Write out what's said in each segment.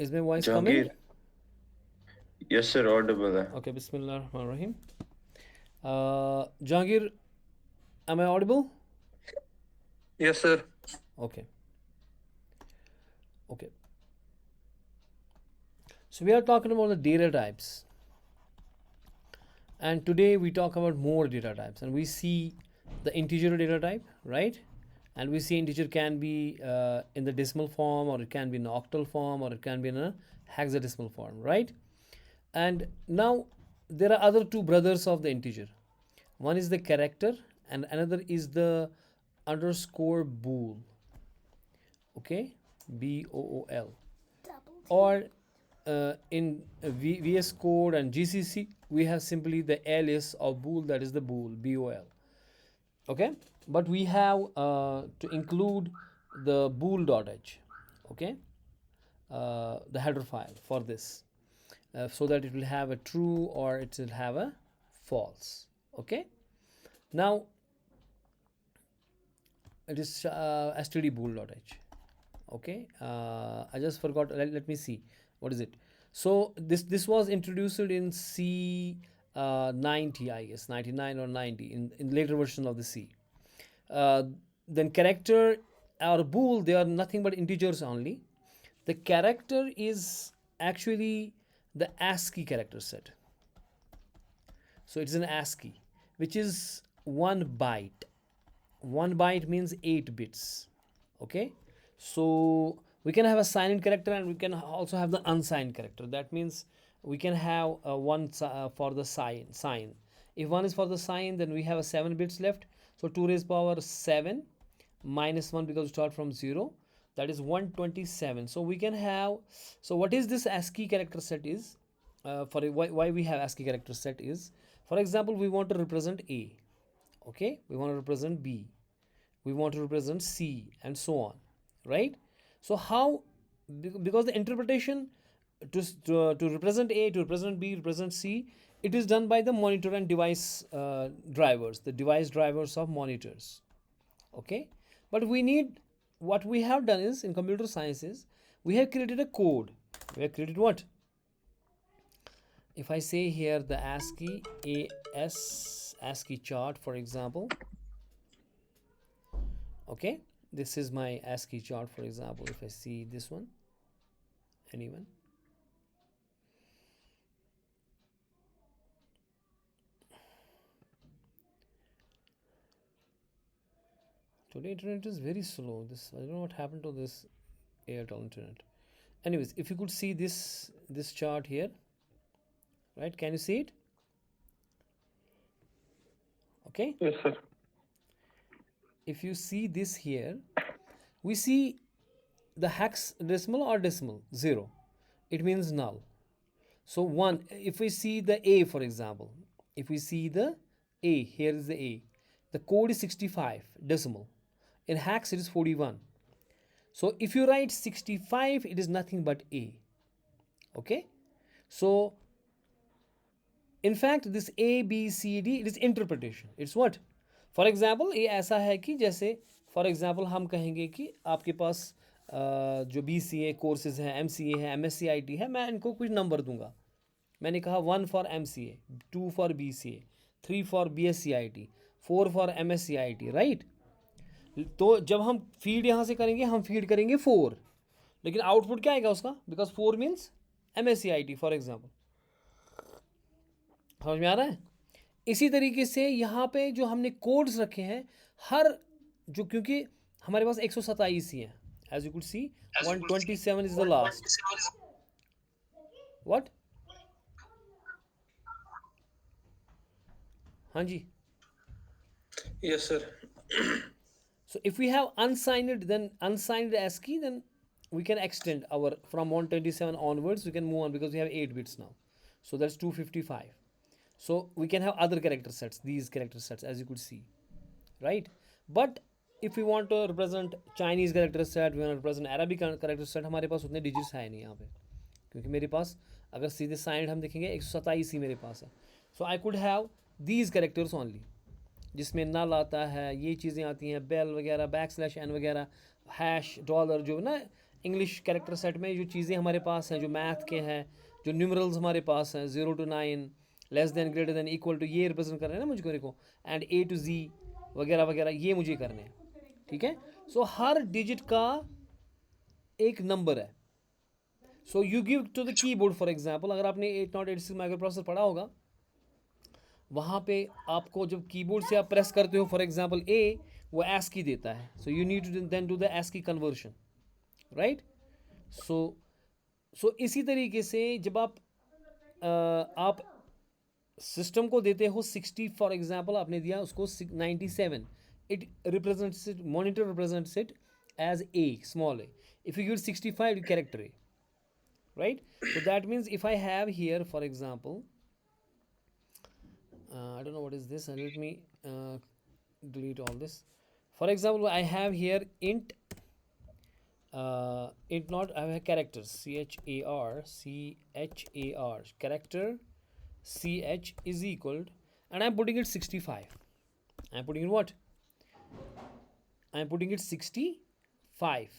Is my voice coming? Jahangir, yes sir, audible है. Okay, Bismillah Rahman Rahim. Jahangir, am I audible? Yes, sir. Okay, okay. So we are talking about the data types, and today we talk about more data types, and we see the integer data type, right? And we see integer can be in the decimal form, or it can be in octal form, or it can be in a hexadecimal form, right? And now there are other two brothers of the integer. One is the character and another is the underscore bool. Okay, bool. Or in VS Code and GCC, we have simply the alias of bool, that is the bool, bol. Okay, but we have to include the bool.h. Okay, the header file for this, so that it will have a true or it will have a false. Okay, now it is stdbool.h. Okay, I just forgot. Let me see, what is it? So this was introduced in C 90, I guess 99 or 90, in later version of the C. Then character or bool, they are nothing but integers only. The character is actually the ASCII character set. So it's an ASCII, which is 1 byte. 1 byte means 8 bits. Okay, so we can have a signed character and we can also have the unsigned character. That means we can have one for the sign. If one is for the sign, then we have a 7 bits left. So 2 raised power 7 minus 1, because we start from 0, that is 127. So we can have, so what is this ASCII character set is, for why we have ASCII character set is, for example, we want to represent A. Okay, we want to represent B, we want to represent C, and so on, right? So how, because the interpretation to represent A, to represent B, represent C, it is done by the monitor and device drivers, the device drivers of monitors. Okay, but we need, what we have done is, in computer sciences, we have created a code. We have created what? If I say here the ASCII ASCII chart, for example, okay, this is my ASCII chart, for example. If I see this one, anyone, today internet is very slow. This, I don't know what happened to this Airtel internet. Anyways, if you could see this chart here, right? Can you see it? Okay. Yes, sir. If you see this here, we see the hexadecimal or decimal 0. It means null. So 1. If we see the A, for example, if we see the A, here is the A. The code is 65 decimal. In hex it is 41. So if you write 65, it is nothing but A. Okay. So in fact this A, B, C, D, it is interpretation. It's what? For example ये ऐसा है कि जैसे for example हम कहेंगे कि आपके पास जो BCA कोर्सेज हैं, MCA है, MSc IT है, मैं इनको कुछ नंबर दूंगा. मैंने कहा 1 for MCA, 2 for BCA, 3 for BSc IT, 4 for MSc IT, right? तो जब हम फीड यहाँ से करेंगे, हम फीड करेंगे 4, लेकिन आउटपुट क्या आएगा उसका? Because 4 means MSc IT for example. समझ में आ रहा है? इसी तरीके से यहाँ पे जो हमने कोड्स रखे हैं, हर जो, क्योंकि हमारे पास 127 ही हैं, as you could see 127 is the last. What? हाँ जी. Yes, sir. So if we have unsigned, then unsigned ASCII, then we can extend our from 127 onwards. We can move on because we have 8 bits now. So that's 255. So we can have other character sets, these character sets, as you could see, right? But if we want to represent Chinese character set, we want to represent Arabic character set, हमारे पास उतने digits है नहीं यहाँ पे, क्योंकि मेरे पास अगर सीधे signed हम देखेंगे 127 ही मेरे पास है. So I could have these characters only, जिसमें null आता है, ये चीज़ें आती हैं, bell वगैरह, बैक स्लैश n वगैरह, हैश, डॉलर, जो ना इंग्लिश कैरेक्टर सेट में जो चीज़ें हमारे पास हैं, जो मैथ के हैं, जो न्यूमरल्स हमारे पास हैं, 0 to 9, less than, greater than, equal to, ये रिप्रेजेंट करना है ना मुझको को, एंड A to Z वगैरह वगैरह, ये मुझे करने हैं, ठीक है। सो हर डिजिट का एक नंबर है। So you give to the keyboard, for example अगर आपने 8086 माइक्रो प्रोसेसर पढ़ा होगा, वहाँ पे आपको जब कीबोर्ड से आप प्रेस करते हो, फॉर एग्जांपल A, वो ASCII देता है। So you need to then do the ASCII conversion, right. सो इसी तरीके से जब आप सिस्टम को देते हो 60, फॉर एग्जांपल आपने दिया उसको 97, it represents it, monitor represents it as A, small a. If you give 65, you character A, right? So that means if I have here, for example, I don't know what is this, and let me delete all this. For example, I have here int not, I have characters, char character ch is equal, and I'm putting it 65. I'm putting it what? I'm putting it 65.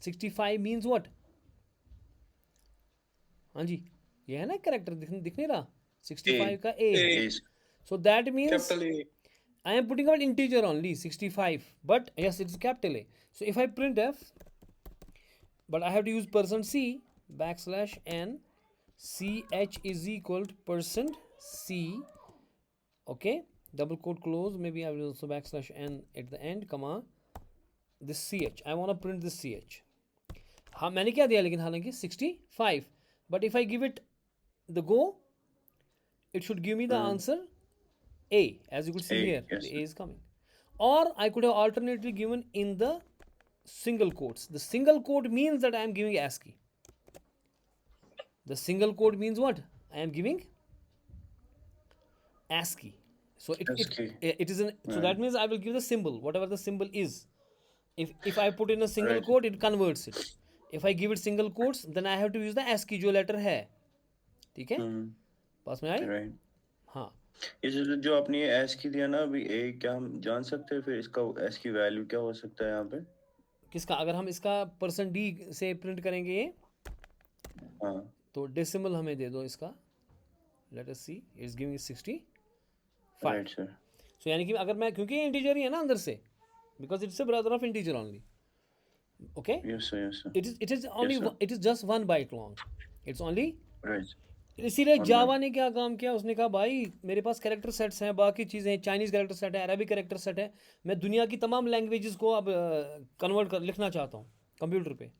65 means what? हाँ जी, ये है ना character, दिख नहीं रहा, 65 का A है। So that means Capital A. I am putting out integer only 65, but yes, it's capital A. So if I printf, but I have to use %c \n ch is equal to %c, okay, double quote close, maybe I will also \n at the end, comma, this ch, I want to print this ch. हाँ मैंने क्या दिया, लेकिन हालांकि 65, but if I give it the go, it should give me the answer A, as you could see A, here, yes, the A is coming. Or I could have alternately given in the single quotes. The single quote means that I am giving ASCII. The single quote means what? I am giving ASCII. So ASCII. it is an, so that means I will give the symbol, whatever the symbol is. If I put in a single Right. quote, it converts it. If I give it single quotes, then I have to use the ASCII जो letter है, ठीक है, पास में आई, right. हाँ। ये जो आपने ये एस की दिया ना अभी, ए, क्या हम जान सकते हैं फिर इसका एस की वैल्यू क्या हो सकता है यहाँ पे? किसका? अगर हम इसका %d से प्रिंट करेंगे ये, हाँ, तो डेसिमल हमें दे दो इसका, let us see, it's giving 65। Right sir. So यानी कि अगर मैं, क्योंकि ये इंटीजर ही है ना अंदर से, because it's a brother of integer only, okay, yes sir, yes sir. It is only, it is just 1 byte long, it's only. Right. इसीलिए जावा ने क्या काम किया, उसने कहा भाई मेरे पास कैरेक्टर सेट्स हैं, बाकी चीज़ें, चाइनीज़ कैरेक्टर सेट है, अरबिक कैरेक्टर सेट है, मैं दुनिया की तमाम लैंग्वेजेस को अब कन्वर्ट कर लिखना चाहता हूँ कंप्यूटर पे,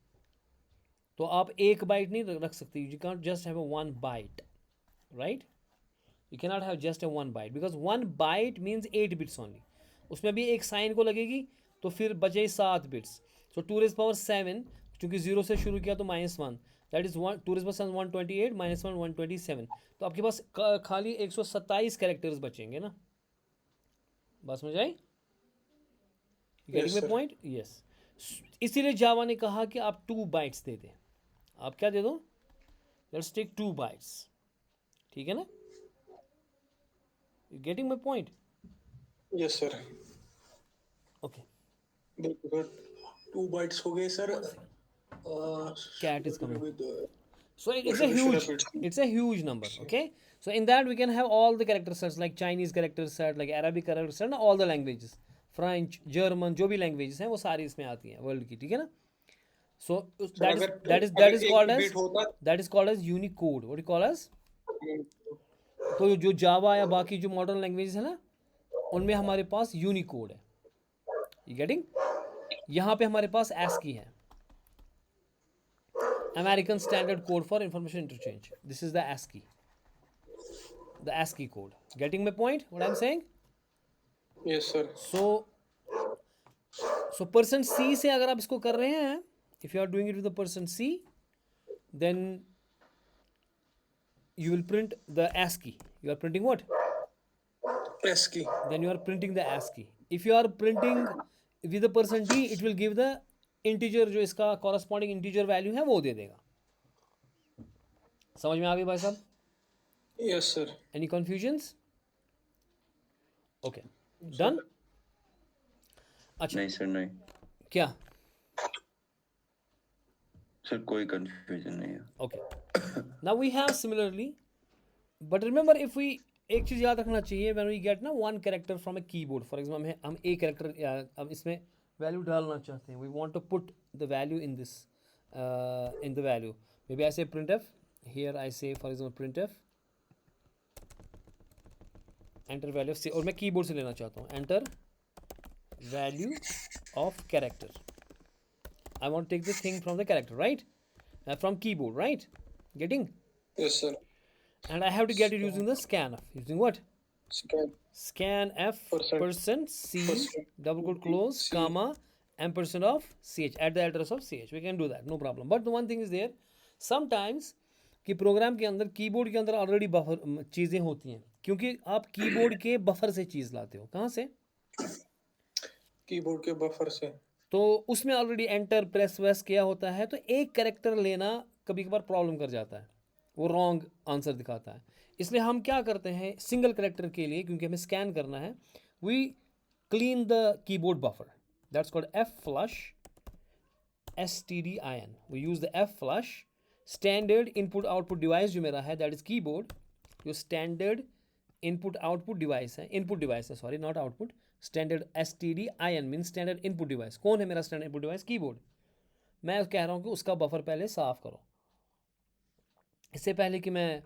तो आप 1 बाइट नहीं रख सकते, you can just have a 1 byte, right, you can not have just a 1 byte, because 1 byte means 8 bits only, उसमें भी एक साइन को लगेगी, तो फिर बचे 7 बिट्स। सो 2⁻7, क्योंकि 0 से शुरू किया तो -1, दैट इज 2⁻7 128, -1 127, तो आपके पास खाली 127 कैरेक्टर्स बचेंगे ना, बात समझ आई, गेटिंग माय पॉइंट? यस। इसीलिए जावा ने कहा कि आप 2 बाइट्स दे दें, आप क्या दे दो, लेट्स टेक 2 बाइट्स, ठीक है ना, getting my point? Yes, sir. Okay, बिल्कुल 2 bytes हो गए sir. cat is coming. With So it's a huge number, okay? So in that we can have all the character sets, like Chinese character set, like Arabic character set, all the languages, French, German, जो भी languages हैं वो सारी इसमें आती हैं world की, ठीक है ना। So that is called as Unicode. What do you call as? तो जो जावा या बाकी जो मॉडर्न लैंग्वेजेस है ना, उनमें हमारे पास यूनिकोड है, यू गेटिंग? यहाँ पे हमारे पास ASCII है, American Standard Code for Information Interchange. This is the ASCII code. Getting my point? What I'm saying? Yes, sir. So %c से अगर आप इसको कर रहे हैं, if you are doing it with the %c, then you will print the ASCII. You are printing what? ASCII. Then you are printing the ASCII. If you are printing with the %d, it will give the integer, जो इसका corresponding integer value है वो दे देगा। समझ में आ गई भाई साहब? Yes sir. Any confusions? Okay, done. अच्छा, नहीं सर, नहीं। क्या सर कोई कंफ्यूजन नहीं है। Okay. Now we have similarly, but remember if we एक चीज़ याद रखना चाहिए when we get ना one character from a keyboard, for example हम एक character हम इसमें value डालना चाहते हैं, we want to put the value in this in the value, maybe I say printf, here I say for example printf enter value से, और मैं keyboard से लेना चाहता हूँ enter value of character, I want to take the thing from the character, right? From keyboard, right? Getting? Yes, sir. And I have to get it using the scanf. Using what? Scan. Scanf percent C Percent. double quote close C. comma ampersand of ch at the address of ch. We can do that, no problem. But the one thing is there, sometimes कि programme के अंदर keyboard के अंदर already buffer चीज़ें होती हैं, क्योंकि आप कीबोर्ड के बफर से चीज़ लाते हो, कहाँ से? कीबोर्ड के बफर से। तो उसमें ऑलरेडी एंटर प्रेस वेस किया होता है, तो एक कैरेक्टर लेना कभी कभार प्रॉब्लम कर जाता है, वो रॉन्ग आंसर दिखाता है। इसलिए हम क्या करते हैं सिंगल कैरेक्टर के लिए, क्योंकि हमें स्कैन करना है, we clean the keyboard buffer, that's called F flush STDIN। We use the F flush standard input output device जो मेरा है दैट इज़ कीबोर्ड, जो स्टैंडर्ड इनपुट आउटपुट डिवाइस है, इनपुट डिवाइस है sorry not output, standard STDIN mean standard input device. कौन है मेरा standard input device? Keyboard. मैं कह रहा हूँ कि उसका बफर पहले साफ़ करो, इससे पहले कि मैं,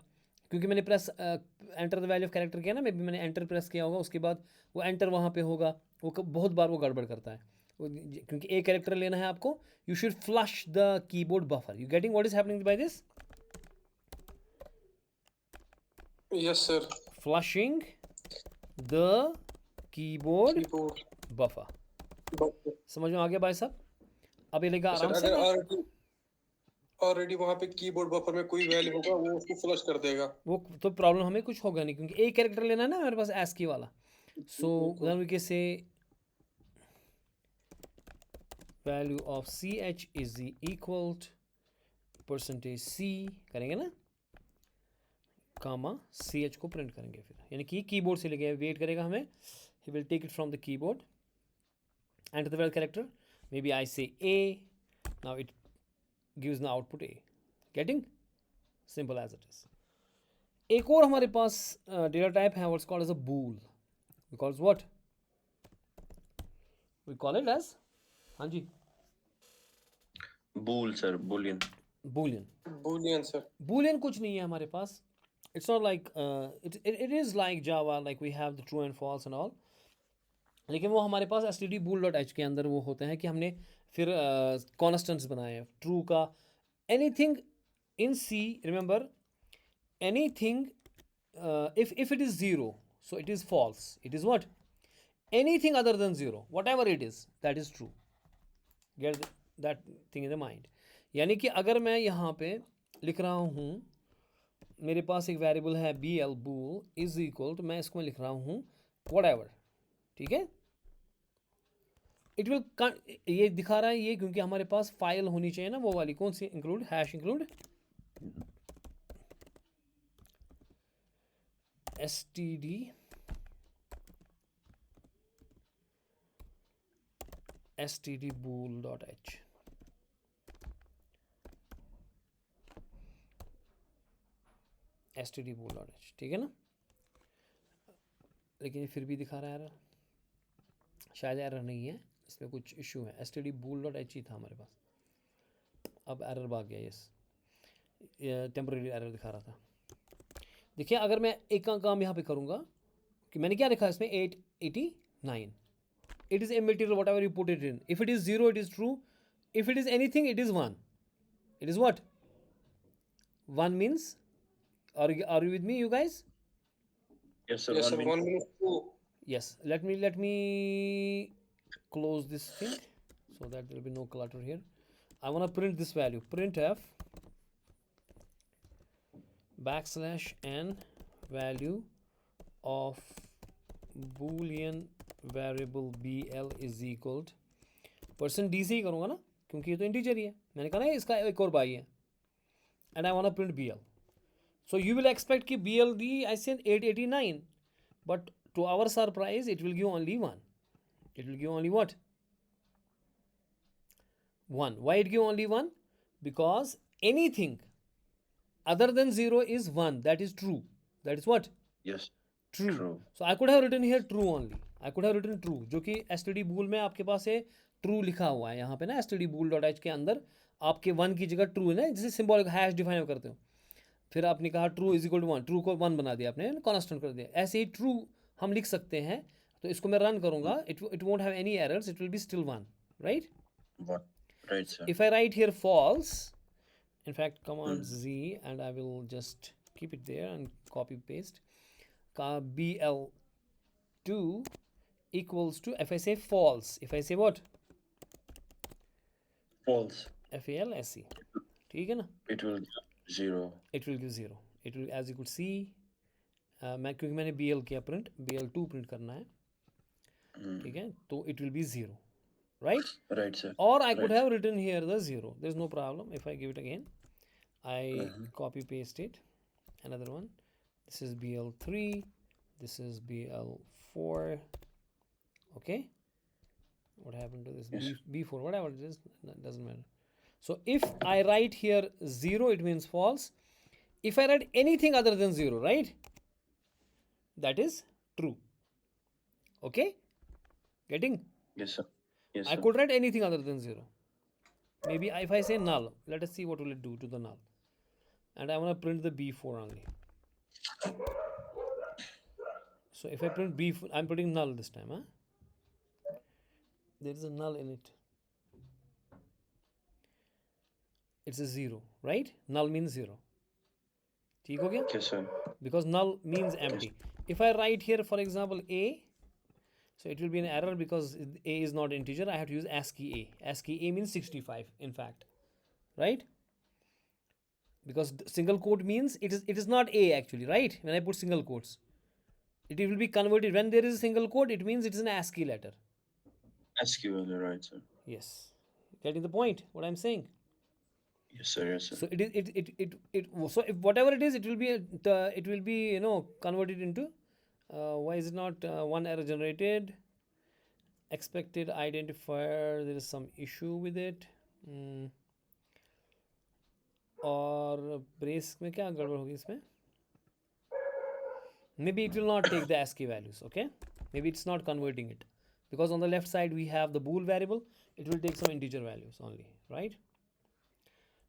क्योंकि मैंने press enter the value of character किया ना, मे बी मैंने एंटर प्रेस किया होगा, उसके बाद वो एंटर वहाँ पे होगा, वो बहुत बार वो गड़बड़ करता है, क्योंकि एक कैरेक्टर लेना है आपको, you should flush the keyboard buffer. You getting what is happening by this? Yes sir. Flushing the keyboard keyboard buffer. Buffer. समझ में आ गया भाई साहब? अब ये लेगा सर आराम से अगर ऑलरेडी वहाँ पे कीबोर्ड बफर में कोई वैल्यू होगा वो उसको फ्लश कर देगा। वो तो प्रॉब्लम हमें कुछ होगा नहीं, क्योंकि एक कैरेक्टर लेना है ना मेरे पास ASCII वाला। सो then we can say value of ch is equal to percentage c करेंगे ना, कामा ch को प्रिंट करेंगे फिर, यानी कि कीबोर्ड से लेके वेट करेगा हमें, he will take it from the keyboard enter the value character, maybe I say a, now it gives the output a, getting? Simple as it is. एक और हमारे पास डेटा टाइप है, what's called as a bool, because what we call it as, हाँ जी bool sir, boolean. Boolean. Boolean sir. Boolean कुछ नहीं है हमारे पास, it's not like it is like Java, like we have the true and false and all, लेकिन वो हमारे पास std_bool.h के अंदर वो होते हैं कि हमने फिर कॉन्स्टेंट्स बनाए हैं ट्रू का, anything in C, remember anything if it is 0 so it is false, it is what, anything other than 0 whatever it is that is true, get that thing in the mind। यानी कि अगर मैं यहाँ पे लिख रहा हूँ, मेरे पास एक वेरिएबल है bl bool is equal to, मैं इसको लिख रहा हूँ whatever, ठीक है, इट विल, ये दिखा रहा है ये, क्योंकि हमारे पास फाइल होनी चाहिए ना वो वाली, कौन सी, include hash include std std_bool.h, std_bool.h, ठीक है ना, लेकिन ये फिर भी दिखा रहा है एरर, शायद एरर नहीं है, इसमें कुछ इशू है, std_bool.h ही था हमारे पास, अब एरर भाग गया, यस टेम्परेरी एरर दिखा रहा था। देखिए अगर मैं एक का काम यहाँ पे करूँगा कि मैंने क्या लिखा है इसमें 889, it is immaterial what ever you put it in, if it is 0 it is true, if it is anything it is 1, it is what 1 means, are you with me you guys? Yes sir, Yes sir, 1 1 minute. minute 2. Yes, let me close this thing so that there will be no clutter here. I want to print this value, printf \n value of boolean variable bl is equal to %d से ही करूँगा ना, क्योंकि ये तो integer ही है, मैंने कहा ना इसका एक और बाई है, and I want to print bl, so you will expect कि bl the I said 889, but to our surprise it will give only 1, it will give only what, 1, why it give only 1, because anything other than 0 is 1. That is true. That is what? Yes. True. True. So I could have written here true only. I could have written true, जो कि std bool में आपके पास है true लिखा हुआ है यहाँ पे ना std bool डॉट एच के अंदर आपके 1 की जगह true है ना, जिसे सिंबॉलिक हैश डिफाइन करते हो. फिर आपने कहा true is equal to 1, true को 1 बना दिया आपने, कॉन्स्टेंट कर दिया. ऐसे ही ट्रू हम लिख सकते हैं. तो इसको मैं रन करूंगा, it won't have any errors, it will be still 1, right. What? Right, sir. If I write here false, in fact command Z and I will just keep it there and copy paste. BL2 equals to, if I say false, if I say what? False. FALSE. ठीक है ना. It will give 0. It will give 0. It will, as you could see, मैं क्योंकि मैंने BL किया print, BL2 print करना है, ठीक है, तो it will be 0, right? Right, sir. Or I could Right. have written here the 0. There's no problem. If I give it again, I copy paste it. Another one. This is BL3. This is BL4. Okay. What happened to this? Yes. B4. Whatever it is, doesn't matter. So if I write here 0, it means false. If I write anything other than 0, right? That is true. Okay. Getting? Yes, sir. Yes, I sir. could write anything other than 0. Maybe if I say null, let us see what will it do to the null. And I want to print the B4 only. So if I print B4, I'm putting null this time. Huh? There is a null in it. It's a 0, right? Null means 0. ठीक हो गया? Yes, sir. Because null means empty. If I write here, for example, A, so it will be an error because A is not integer. I have to use ASCII A. ASCII A means 65, in fact, right? Because single quote means it is not A actually, right? When I put single quotes, it will be converted. When there is a single quote, it means it is an ASCII letter. ASCII value, right, sir. Yes, getting the point? What I'm saying? Yes, sir. Yes, sir. So it is it so if whatever it is, it will be converted into why is it not one error generated, expected identifier, there is some issue with it, और brace में क्या गड़बड़ होगी इसमें. Maybe it will not take the ASCII values. Okay, maybe it's not converting it because on the left side we have the bool variable. It will take some integer values only, right?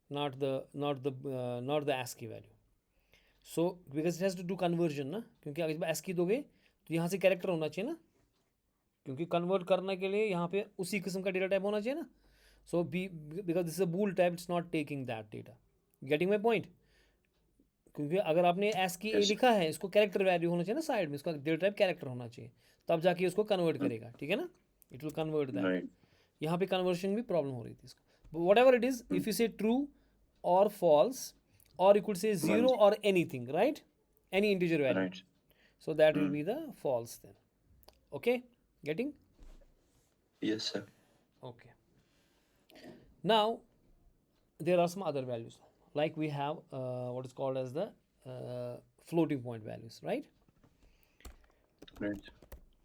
Not the ASCII value. So because it has to do conversion ना, क्योंकि अगर ASCII दोगे तो यहाँ से character होना चाहिए ना, क्योंकि कन्वर्ट करने के लिए यहाँ पे उसी किस्म का डेटा टाइप होना चाहिए ना. So because this is a bool type, it's not taking that data. Getting my point? क्योंकि अगर आपने ASCII A लिखा है, इसको कैरेक्टर वैल्यू होना चाहिए ना साइड में, इसका डेटा टाइप कैरेक्टर होना चाहिए, तब जाके उसको कन्वर्ट करेगा. ठीक है ना. It will convert that. Right. यहाँ पे कन्वर्शन में प्रॉब्लम हो रही थी इसको. What ever it is, if you से true or false, or you could say 0 or anything, right? Any integer value. Right. So that will be the false then. Okay, getting? Yes, sir. Okay. Now there are some other values, like we have what is called as the floating point values, right? Right.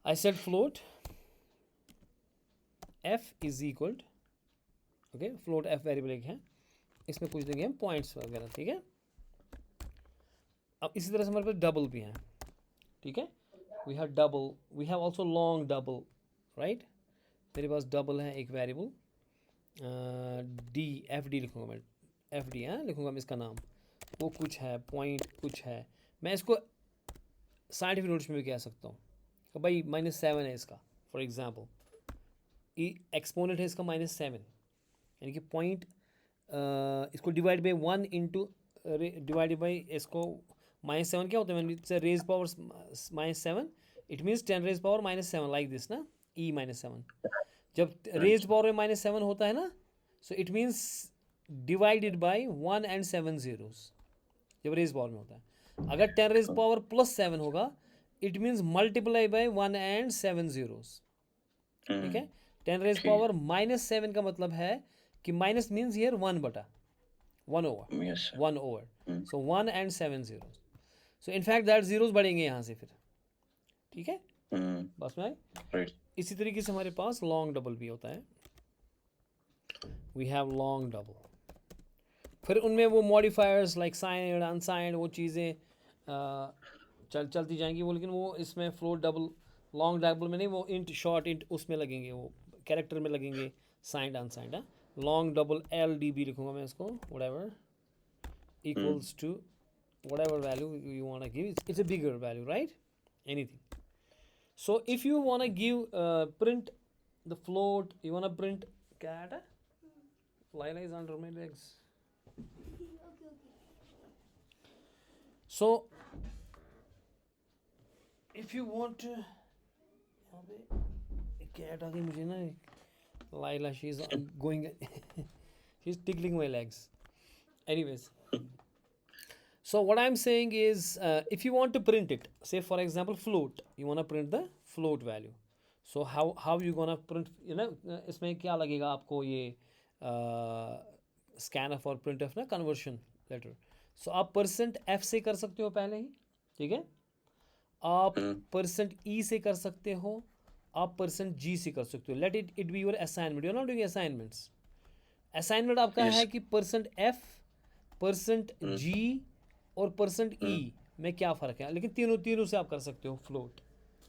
I said float f is equal to, okay, float f variable एक है, इसमें कुछ देंगे हम points वगैरह. ठीक है. अब इसी तरह से हमारे पास डबल भी हैं. ठीक है. We have double, we have also long double, right. मेरे पास डबल है एक वेरिएबल डी, एफ डी लिखूँगा मैं, एफ डी है लिखूँगा मैं इसका नाम. वो कुछ है, पॉइंट कुछ है. मैं इसको साइंटिफिक नोट्स में भी कह सकता हूँ कि भाई -7 है इसका, फॉर एग्जाम्पल. एक्सपोनेंट है इसका -7, यानी कि पॉइंट इसको divide by 1 into divided by इसको -7 क्या होता है, मैंने raise power -7, it means 10 raise power -7 like this ना, E -7. जब रेज पावर में -7 होता है ना, so it means divided by 1 and 7 zeros जब रेज पावर में होता है. अगर 10 रेज पावर +7 होगा, it means multiply by 1 and 7 zeros. ठीक है. 10 रेज पावर -7 का मतलब है कि minus means here 1/1 over, Yes, sir. 1 over. So 1 and 7 zeros. So in fact that zeros बढ़ेंगे यहाँ से फिर. ठीक है. बस में Right. इसी तरीके से हमारे पास लॉन्ग डबल भी होता है. We have long double. फिर उनमें वो मॉडिफायर्स लाइक साइंड अनसाइंड वो चीज़ें चलती जाएंगी वो, लेकिन वो इसमें फ्लोट डबल लॉन्ग डबल में नहीं, वो इंट शॉर्ट इंट उसमें लगेंगे, वो कैरेक्टर में लगेंगे, साइंड अनसाइंड है। लॉन्ग डबल LDB लिखूंगा मैं इसको, whatever equals to whatever value you want to give. It's a bigger value, right? Anything. So if you want to give print the float, you want to print cat. Lila is under my legs. So if you want to, cat आ गई मुझे ना, Lila, she's going, she's tickling my legs. Anyways. So what I'm saying is, if you want to print it, say for example float, you want to print the float value. So how you gonna print, इसमें क्या लगेगा आपको, ये scanf और printf ना conversion letter. So आप %f से कर सकते हो पहले ही, ठीक है, आप %e से कर सकते हो, आप %g से कर सकते हो. Let it be your assignment. You're not doing assignments. Assignment आपका है कि %f, %g और %e में क्या फ़र्क है, लेकिन तीनों से आप कर सकते हो फ्लोट,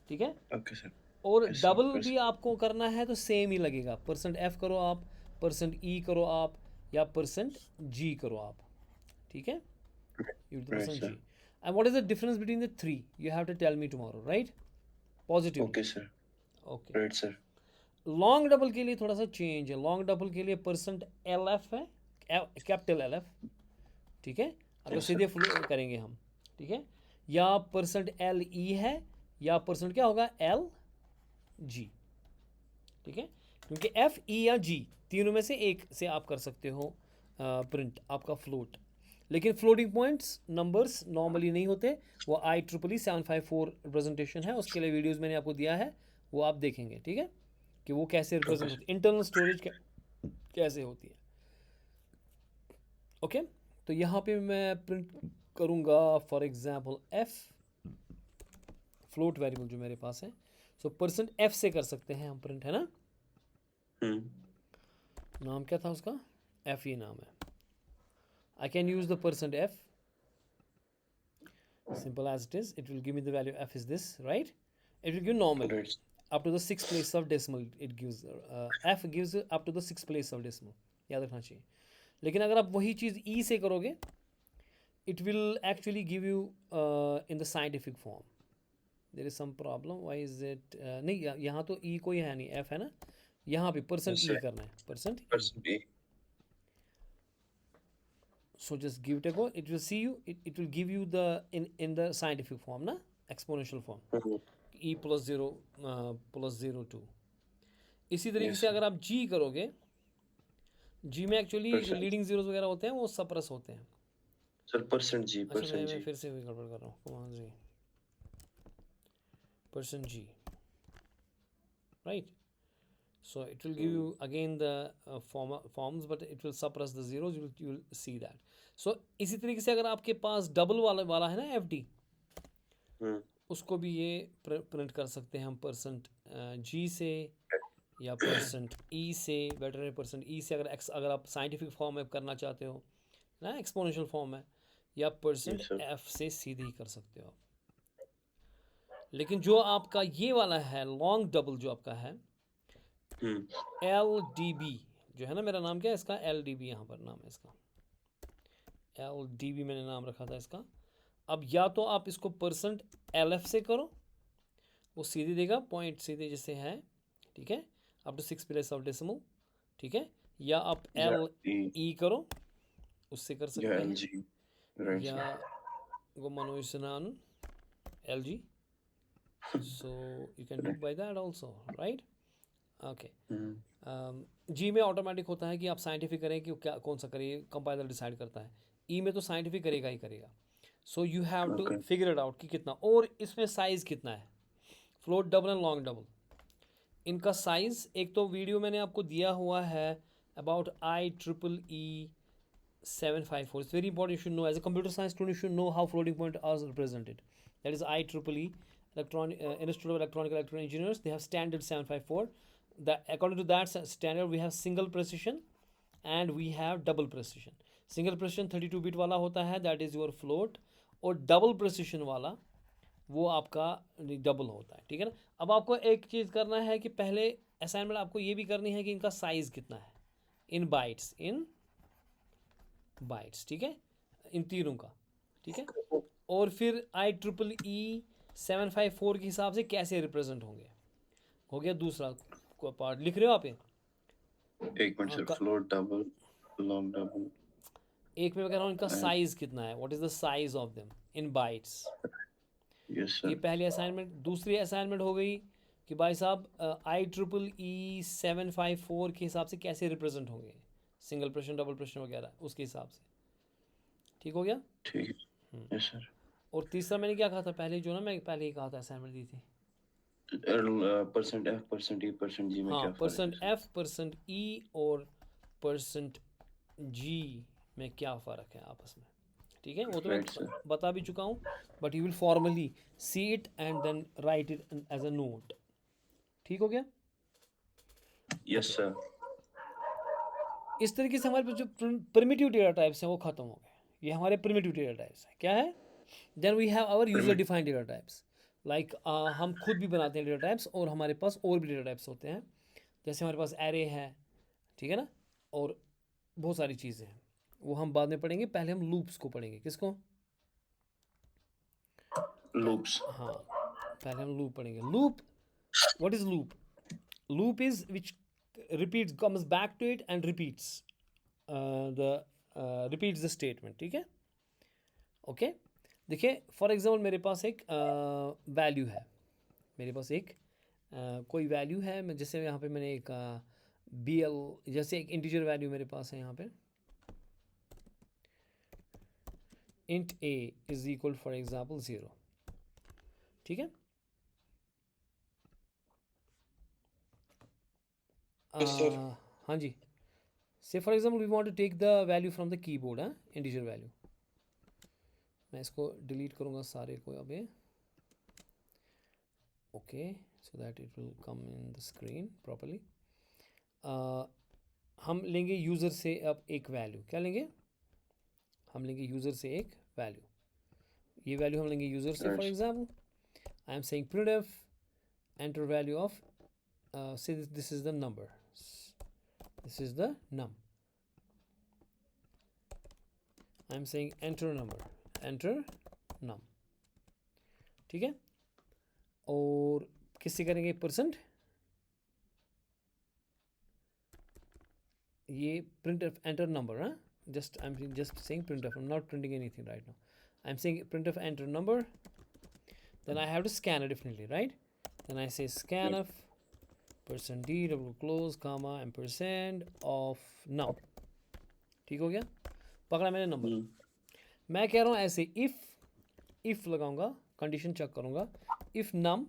ठीक है. Okay sir. और डबल भी आपको करना है तो सेम ही लगेगा, %f करो आप, %e करो आप, या %g करो आप, ठीक है. You do Right, %g. sir. And what is the difference between the three? You have to tell me tomorrow, right? Positive. Okay sir. Okay. Right sir. Long double के लिए थोड़ा सा चेंज है. लॉन्ग डबल के लिए %LF है, capital LF, ठीक है, अगर सीधे फ्लो करेंगे हम, ठीक है, या %LE है, या % क्या होगा LG, ठीक है, क्योंकि F, E या G तीनों में से एक से आप कर सकते हो प्रिंट आपका फ्लोट. लेकिन फ्लोटिंग पॉइंट्स नंबर्स नॉर्मली नहीं होते, वो IEEE 754 रिप्रेजेंटेशन है, उसके लिए वीडियोस मैंने आपको दिया है, वो आप देखेंगे, ठीक है, कि वो कैसे रिप्रेजेंट होती है, इंटरनल स्टोरेज कैसे होती है. ओके, तो यहाँ पे मैं प्रिंट करूँगा for example f float variable जो मेरे पास है. सो %f से कर सकते हैं हम प्रिंट, है ना. नाम क्या था उसका, f ही नाम है. I can use the %f, simple as it is. It will give me the value f is this, right? It will give normal Right. up to the 6th place of decimal. It gives f gives up to the 6th place of decimal, याद रखना चाहिए. लेकिन अगर आप वही चीज़ e से करोगे, it will actually give you in the scientific form. There is some problem. Why is it नहीं, यहाँ तो e कोई है नहीं, f है ना, यहाँ पे %e करना है, %e. So just give it a go. It will see you. It will give you the in the scientific form, ना, exponential form. E plus 0 plus 0 2. इसी तरीके से अगर आप G करोगे, G में एक्चुअली जो लीडिंग जीरोस वगैरह होते हैं वो सप्रेस होते हैं. Sir %g. अच्छा मैं फिर से वही गड़बड़ कर रहा हूँ. कमाल जी, %g, right? So it will give you again the forms, but it will suppress the zeros. You will see that. So इसी तरीके से अगर आपके पास डबल वाला है ना FD, उसको भी ये प्रिंट कर सकते हैं हम %g से या %e से. बेटर है %e से अगर आप साइंटिफिक फॉर्म में करना चाहते हो ना, एक्सपोनेंशियल फॉर्म में, या %f से सीधे ही कर सकते हो. लेकिन जो आपका ये वाला है लॉन्ग डबल जो आपका है LDB जो है ना, मेरा नाम क्या है इसका, LDB यहाँ पर नाम है इसका, LDB मैंने नाम रखा था इसका. अब या तो आप इसको %LF से करो, वो सीधे देगा पॉइंट सीधे जैसे है, ठीक है, up to 6th place of decimal, ठीक है, या आप LE करो, उससे कर सकते हैं, या Gomanousinan LG. So you can do by that also, right? Okay. G में ऑटोमेटिक होता है कि आप साइंटिफिक करें कि क्या कौन सा करें, कंपाइलर डिसाइड करता है. E में तो साइंटिफिक करेगा ही करेगा. So you have to figure it out कि कितना, और इसमें साइज़ कितना है, float double and long double. इनका साइज़ एक तो वीडियो मैंने आपको दिया हुआ है about IEEE 754. It's very important. You should know, as a computer science student, you should know how floating point are represented. That is IEEE Institute of Electronic Electrical Engineers. They have standard 754. According to that standard, we have single precision and we have double precision. Single precision 32 bit वाला होता है, that is your float, और double precision वाला वो आपका double होता है, ठीक है ना। अब आपको एक चीज़ करना है कि पहले असाइनमेंट आपको ये भी करनी है कि इनका साइज़ कितना है इन बाइट्स, ठीक है, इन तीनों का, ठीक है। और फिर IEEE 754 के हिसाब से कैसे रिप्रेजेंट होंगे। हो गया दूसरा पार्ट, लिख रहे हो आप ये? एक minute sir, float double, long double, एक में मैं कह रहा हूँ इनका साइज़ कितना है, what is the size of them in bytes. Yes ये सर। पहली असाइनमेंट। दूसरी असाइनमेंट हो गई कि भाई साहब IEEE 754 के हिसाब से कैसे रिप्रेजेंट होंगे, सिंगल प्रेशन, डबल प्रेशन वगैरह उसके हिसाब से, ठीक हो गया। ठीक है, यस सर। और तीसरा मैंने क्या कहा था पहले, जो ना मैं पहले ही कहा था असाइनमेंट दी थी, percent f, percent e, percent g में हाँ, क्या फर्क परसेंट है? एफ, परसेंट ई और परसेंट जी में क्या फ़र्क है आपस में, ठीक है। वो तो मैं राइट सर। बता भी चुका हूँ, but you will formally see it and then write it as a note, ठीक हो गया। Yes sir. इस तरीके से हमारे पास जो प्रिमिटिव डेटा टाइप्स हैं वो ख़त्म हो गए। ये हमारे प्रिमिटिव डेटा टाइप्स हैं, क्या है। Then we have our user defined data types, like हम खुद भी बनाते हैं डेटा टाइप्स, और हमारे पास और भी डेटा टाइप्स होते हैं, जैसे हमारे पास एरे है, ठीक है ना, और बहुत सारी चीज़ें हैं, वो हम बाद में पढ़ेंगे। पहले हम लूप्स को पढ़ेंगे, किसको, लूप्स। हाँ, पहले हम लूप पढ़ेंगे। Loop, what is loop? Loop is which repeats, comes back to it and repeats the statement, ठीक है, ओके। देखिए फॉर एग्जांपल मेरे पास एक वैल्यू है, मेरे पास एक कोई वैल्यू है, मैं जैसे यहाँ पे मैंने एक BL जैसे एक इंटीजर वैल्यू मेरे पास है यहाँ पे, int a is equal for example 0, ठीक है। Yes, sir. हाँ जी, say for example we want to take the value from the keyboard, हाँ, इंटीजर वैल्यू। मैं इसको डिलीट करूँगा सारे को अब, okay, so that it will come in the screen properly. हम लेंगे यूज़र से अब एक वैल्यू, क्या लेंगे, हम लेंगे यूज़र से एक वैल्यू, ये वैल्यू हम लेंगे यूज़र से। For example I am saying printf enter value of say this is the number, this is the num, I am saying enter number, enter num, ठीक है। और किससे करेंगे, परसेंट, ये printf enter number, हाँ, just I'm just saying printf, I'm not printing anything right now, I'm saying printf enter number, then I have to scan it definitely, right, then I say scanf percent d double close comma and percent of num, ठीक हो गया, पकड़ा मैंने number. मैं कह रहा हूँ ऐसे इफ लगाऊंगा, कंडीशन चेक करूंगा, if num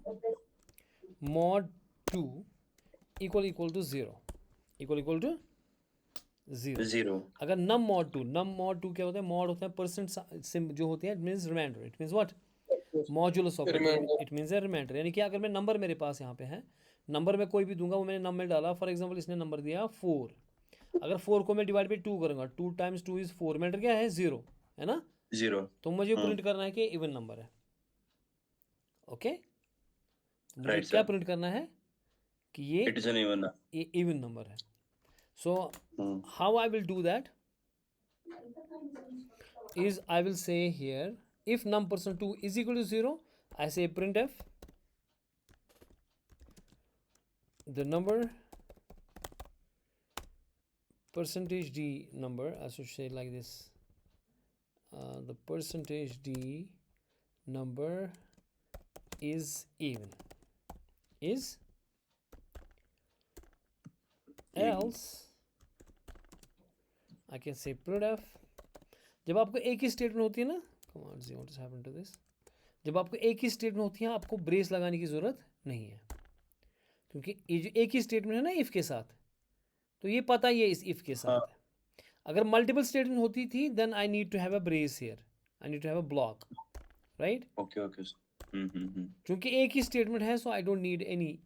mod 2 equal to 0, equal to 0। अगर num mod 2 क्या होता है, mod होता है परसेंट जो होते हैं, it means remainder, it means what, modulus of, it means a remainder, यानी कि अगर मैं नंबर मेरे पास यहाँ पे है, नंबर में कोई भी दूंगा, वो मैंने नंबर में डाला, फॉर एग्जांपल इसने नंबर दिया 4, अगर 4 को मैं डिवाइड बाई 2 करूँगा, 2 टाइम्स 2 इज 4, रिमाइंडर क्या है 0, है ना, 0, तो मुझे प्रिंट करना है कि इवन नंबर है, ओके, मुझे क्या प्रिंट करना है कि ये इट इज एन इवन, ये इवन नंबर है। So how I will do that is I will say here if num percent 2 is equal to 0, I say printf the number percentage d number, I should say like this, the percentage d number is even, is else I can say printf, जब आपको एक ही statement होती है ना, come and see what is happen to this, जब आपको एक ही स्टेटमेंट होती है आपको ब्रेस लगाने की ज़रूरत नहीं है, क्योंकि ये जो एक ही स्टेटमेंट है ना इफ़ के साथ, तो ये पता ही है इस इफ़ के साथ है। अगर मल्टीपल स्टेटमेंट होती थी then I need to have a brace here, I need to have a block, right, okay okay, क्योंकि एक ही स्टेटमेंट है, so I don't need any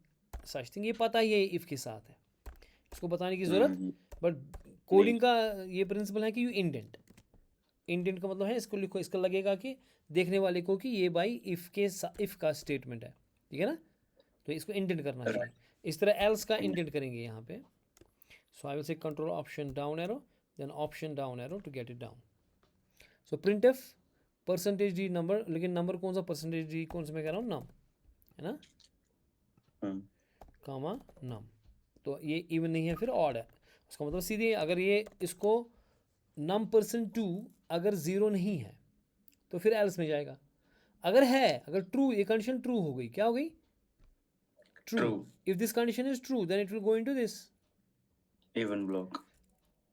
such thing, ये पता ही है इफ़ के साथ है, इसको बताने की ज़रूरत, बट कोडिंग का ये प्रिंसिपल है कि यू इंडेंट, इंडेंट का मतलब है, इसको लिखो, इसका लगेगा कि देखने वाले को कि ये भाई इफ़ का स्टेटमेंट है, ठीक है ना, तो इसको इंडेंट करना चाहिए। इस तरह एल्स का इंडेंट करेंगे यहाँ पे। So I will say control option down arrow, then option down arrow to get it down. So print f percentage d number, लेकिन नंबर कौन सा, परसेंटेज डी कौन सा मैं कह रहा हूँ, नम है ना, कामा नम। तो ये इवन नहीं है, फिर ऑड है। उसका मतलब सीधे अगर ये इसको नम परसेंट टू अगर ज़ीरो नहीं है तो फिर एल्स में जाएगा। अगर है, अगर ट्रू, ये कंडीशन ट्रू हो गई, क्या हो गई, true. True. If this condition is true then it will go into this, Even block.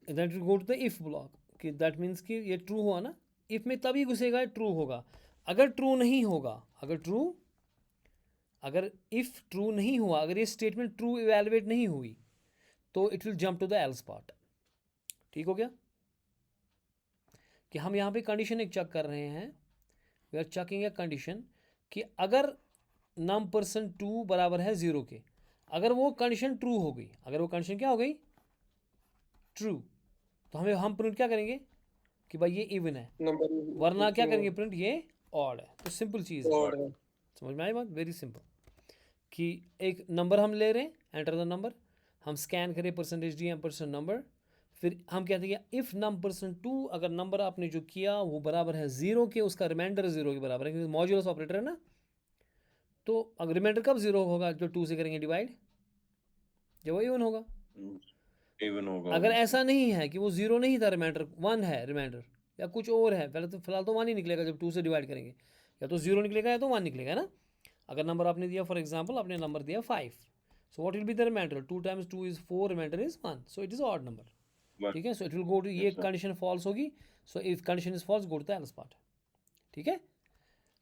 Then it will go to the if block, कि दैट मीन्स कि ये ट्रू हुआ ना, इफ में तभी घुसेगा, ट्रू होगा। अगर ट्रू नहीं होगा, अगर इफ ट्रू नहीं हुआ, अगर ये स्टेटमेंट ट्रू इवेलुएट नहीं हुई, तो it will jump to the else part. ठीक हो गया, कि हम यहाँ पे कंडीशन एक चेक कर रहे हैं, we are checking a condition कि अगर नम परसेंट टू बराबर है ज़ीरो के, अगर वो कंडीशन ट्रू हो गई, अगर वो कंडीशन क्या हो गई, ट्रू, तो हम प्रिंट क्या करेंगे कि भाई ये इवन है, नंबर वरना क्या करेंगे प्रिंट ये ऑड है। तो सिंपल चीज़ है, ऑड है। समझ में आई बात, वेरी सिंपल। कि एक नंबर हम ले रहे हैं, एंटर द नंबर, हम स्कैन करें परसेंटेज डी परसेंट नंबर, फिर हम कहते हैं इफ़ नम परसेंट टू, अगर नंबर आपने जो किया वो बराबर है ज़ीरो के, उसका रिमाइंडर ज़ीरो के बराबर है, क्योंकि मॉड्यूलस ऑपरेटर है ना, तो अगर रिमाइंडर कब ज़ीरो होगा, जो टू से करेंगे डिवाइड, जब वो इवन होगा। Even होगा। अगर ऐसा नहीं है कि वो ज़ीरो नहीं था, रिमाइंडर वन है, रिमाइंडर या कुछ और है, पहले तो फिलहाल तो वन ही निकलेगा जब टू से डिवाइड करेंगे, या तो ज़ीरो निकलेगा या तो वन निकलेगा, है ना। अगर नंबर आपने दिया, फॉर एग्जांपल आपने नंबर दिया 5, so what will be the remainder, 2 times 2 is 4, remainder is 1, so it is odd number. ठीक है, so it will go to, ये कंडीशन फॉल्स होगी, so if condition is false go to the else part. ठीक है,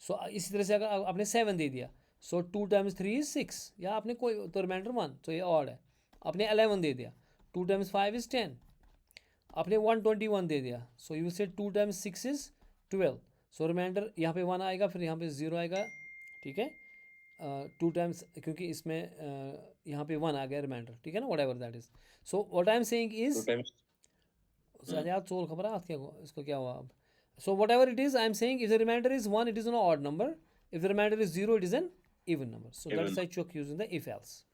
सो इसी तरह से अगर आपने 7 दे दिया, सो 2 टाइम्स 3 इज 6, या आपने कोई तो रिमाइंडर 1, तो ये ऑड है। आपने 11 दे दिया, 2 टाइम्स 5 इज 10, आपने 121 दे दिया, सो यू से 2 टाइम्स 6 इज 12, सो रिमाइंडर यहाँ पे 1 आएगा, फिर यहाँ पे 0 आएगा। ठीक है, 2 टाइम्स, क्योंकि इसमें यहाँ पे 1 आ गया रिमाइंडर, ठीक है ना, whatever that is. So what I am saying is, यार चोल खबर है क्या इसको क्या हुआ अब। So whatever it is, I am saying if the remainder is 1 it is an odd number, if the remainder is 0 it is an even number. So that is I check using the if else,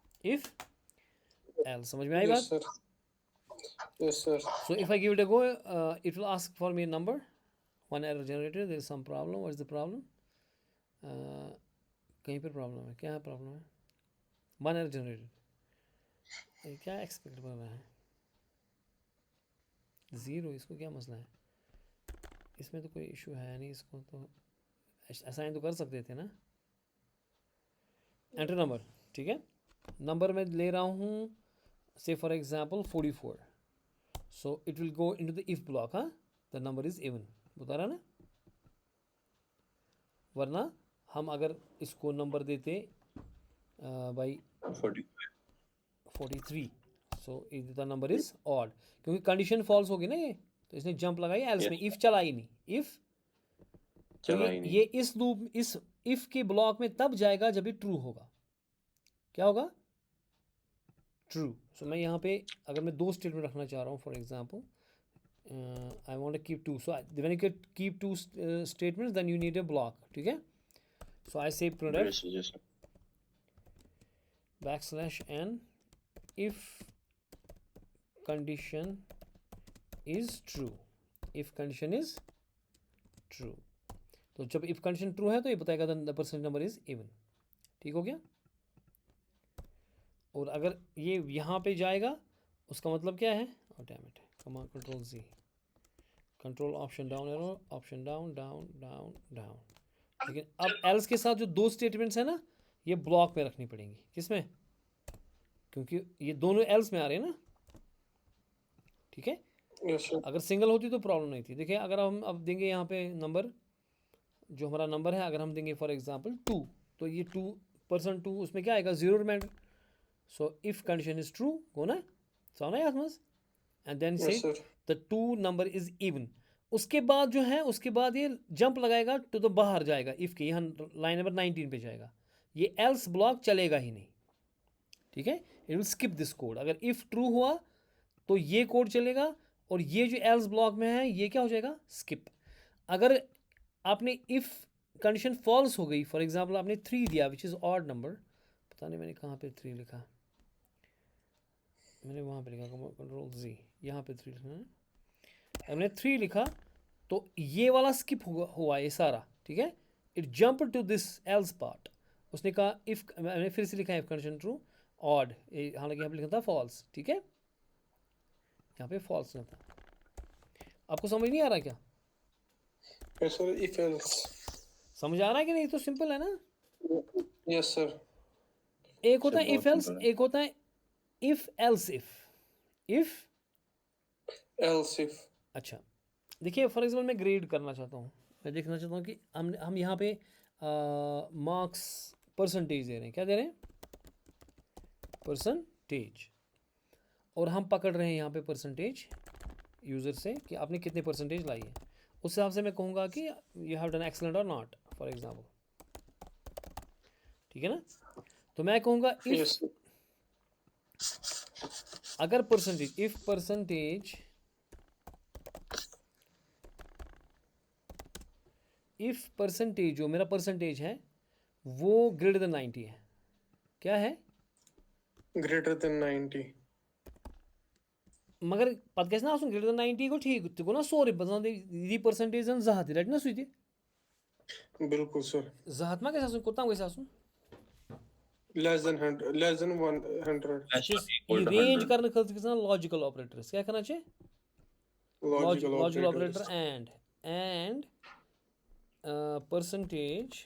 समझ में आई यस बात। Sir, yes sir. So if I give it a go, it will ask for me a number. One error generated. There is some problem. What is the problem? कहीं पर problem है, क्या problem है, वन एरर जनरेटेड, क्या expect कर रहा है, zero, इसको क्या मसला है, इसमें तो कोई इशू है नहीं, इसको तो असाइन तो कर सकते थे ना। एंटर नंबर, ठीक है, नंबर मैं ले रहा हूँ से for example 44, so it will go into the if block, हाँ, द नंबर इज इवन, बता रहा ना। वरना हम अगर इसको नंबर देते भाई 43, so the number is odd, क्योंकि कंडीशन फॉल्स होगी ना ये, तो इसने जंप लगाई एल्स में, इफ चला ही नहीं, इफ ये इस लूप, इस इफ के ब्लॉक में तब जाएगा जब ये ट्रू होगा। क्या होगा, ट्रू। सो मैं यहाँ पे अगर मैं 2 स्टेटमेंट रखना चाह रहा हूँ, for example I want to keep 2, so when you keep 2 statements then you need a block. ठीक है, so I say printf \n if condition is true, if condition is true, तो जब if condition true है तो ये बताएगा the percentage number is even। ठीक हो गया, और अगर ये यहाँ पे जाएगा उसका मतलब क्या है, damn it, command control Z, control option down arrow, option down down down down. लेकिन अब एल्स के साथ जो 2 स्टेटमेंट्स हैं ना, ये ब्लॉक में रखनी पड़ेंगी, किसमें, क्योंकि ये दोनों एल्स में आ रहे हैं ना। ठीक है, यस सर। अगर सिंगल होती तो प्रॉब्लम नहीं थी। देखिए अगर हम अब देंगे यहाँ पे नंबर, जो हमारा नंबर है, अगर हम देंगे फॉर एग्जांपल 2, तो ये 2%, उसमें क्या आएगा, 0 remainder. So if condition is true, हो ना, समझ आया समझ, and then say the 2 number is even. उसके बाद जो है, उसके बाद ये जंप लगाएगा तो बाहर जाएगा इफ़ के, यहाँ लाइन नंबर 19 पे जाएगा, ये एल्स ब्लॉक चलेगा ही नहीं। ठीक है, it will skip this code. अगर इफ़ ट्रू हुआ तो ये कोड चलेगा, और ये जो एल्स ब्लॉक में है ये क्या हो जाएगा, स्किप। अगर आपने इफ़ कंडीशन फॉल्स हो गई, फॉर एग्जांपल आपने 3 दिया विच इज़ ऑड नंबर, पता नहीं मैंने कहाँ पे 3 लिखा, मैंने वहाँ पे लिखा कंट्रोल Z, यहाँ पे 3 लिखा है, हमने 3 लिखा तो ये वाला स्किप हुआ ये सारा, ठीक है। It jump to this else part, उसने कहा इफ़, मैंने फिर से लिखा है इफ कंडीशन ट्रू ऑड, हालांकि यहाँ पे लिखा था फॉल्स, ठीक है, यहाँ पे फॉल्स ना था। आपको समझ नहीं आ रहा क्या? Yes, sir. If else. समझ आ रहा है कि नहीं? तो सिंपल है ना। Yes, sir. एक होता सर है इफ बहुत एल्स, सिंपल है। एक होता है if else if. Else if. अच्छा देखिए, फॉर एग्जाम्पल मैं ग्रेड करना चाहता हूँ, मैं देखना चाहता हूँ कि हम यहाँ पे मार्क्स परसेंटेज दे रहे हैं, क्या दे रहे हैं? परसेंटेज। और हम पकड़ रहे हैं यहाँ पे परसेंटेज यूज़र से कि आपने कितने परसेंटेज लाई है। उस हिसाब से मैं कहूँगा कि यू हैव डन एक्सलेंट और नॉट, फॉर एग्जाम्पल, ठीक है ना। तो मैं कहूँगा इफ, Yes, sir. अगर percentage, if percentage, if percentage जो मेरा परसेंटेज है वो ग्रेटर देन 90 है, क्या है? Greater than 90. मगर पत गस ना आसुन ग्रेटर देन 90 को ठीक तो गो ना सोरे बदन दी परसेंटेज जहात रट ना सुति बिल्कुल सर. जहात मा गस आसुन कोता गस आसुन Less than 100. Less than 100. Less than ये equal to रेंज 100. करने खत गस ना लॉजिकल ऑपरेटर्स, क्या करना चाहिए? Logical logical operators. Operator and percentage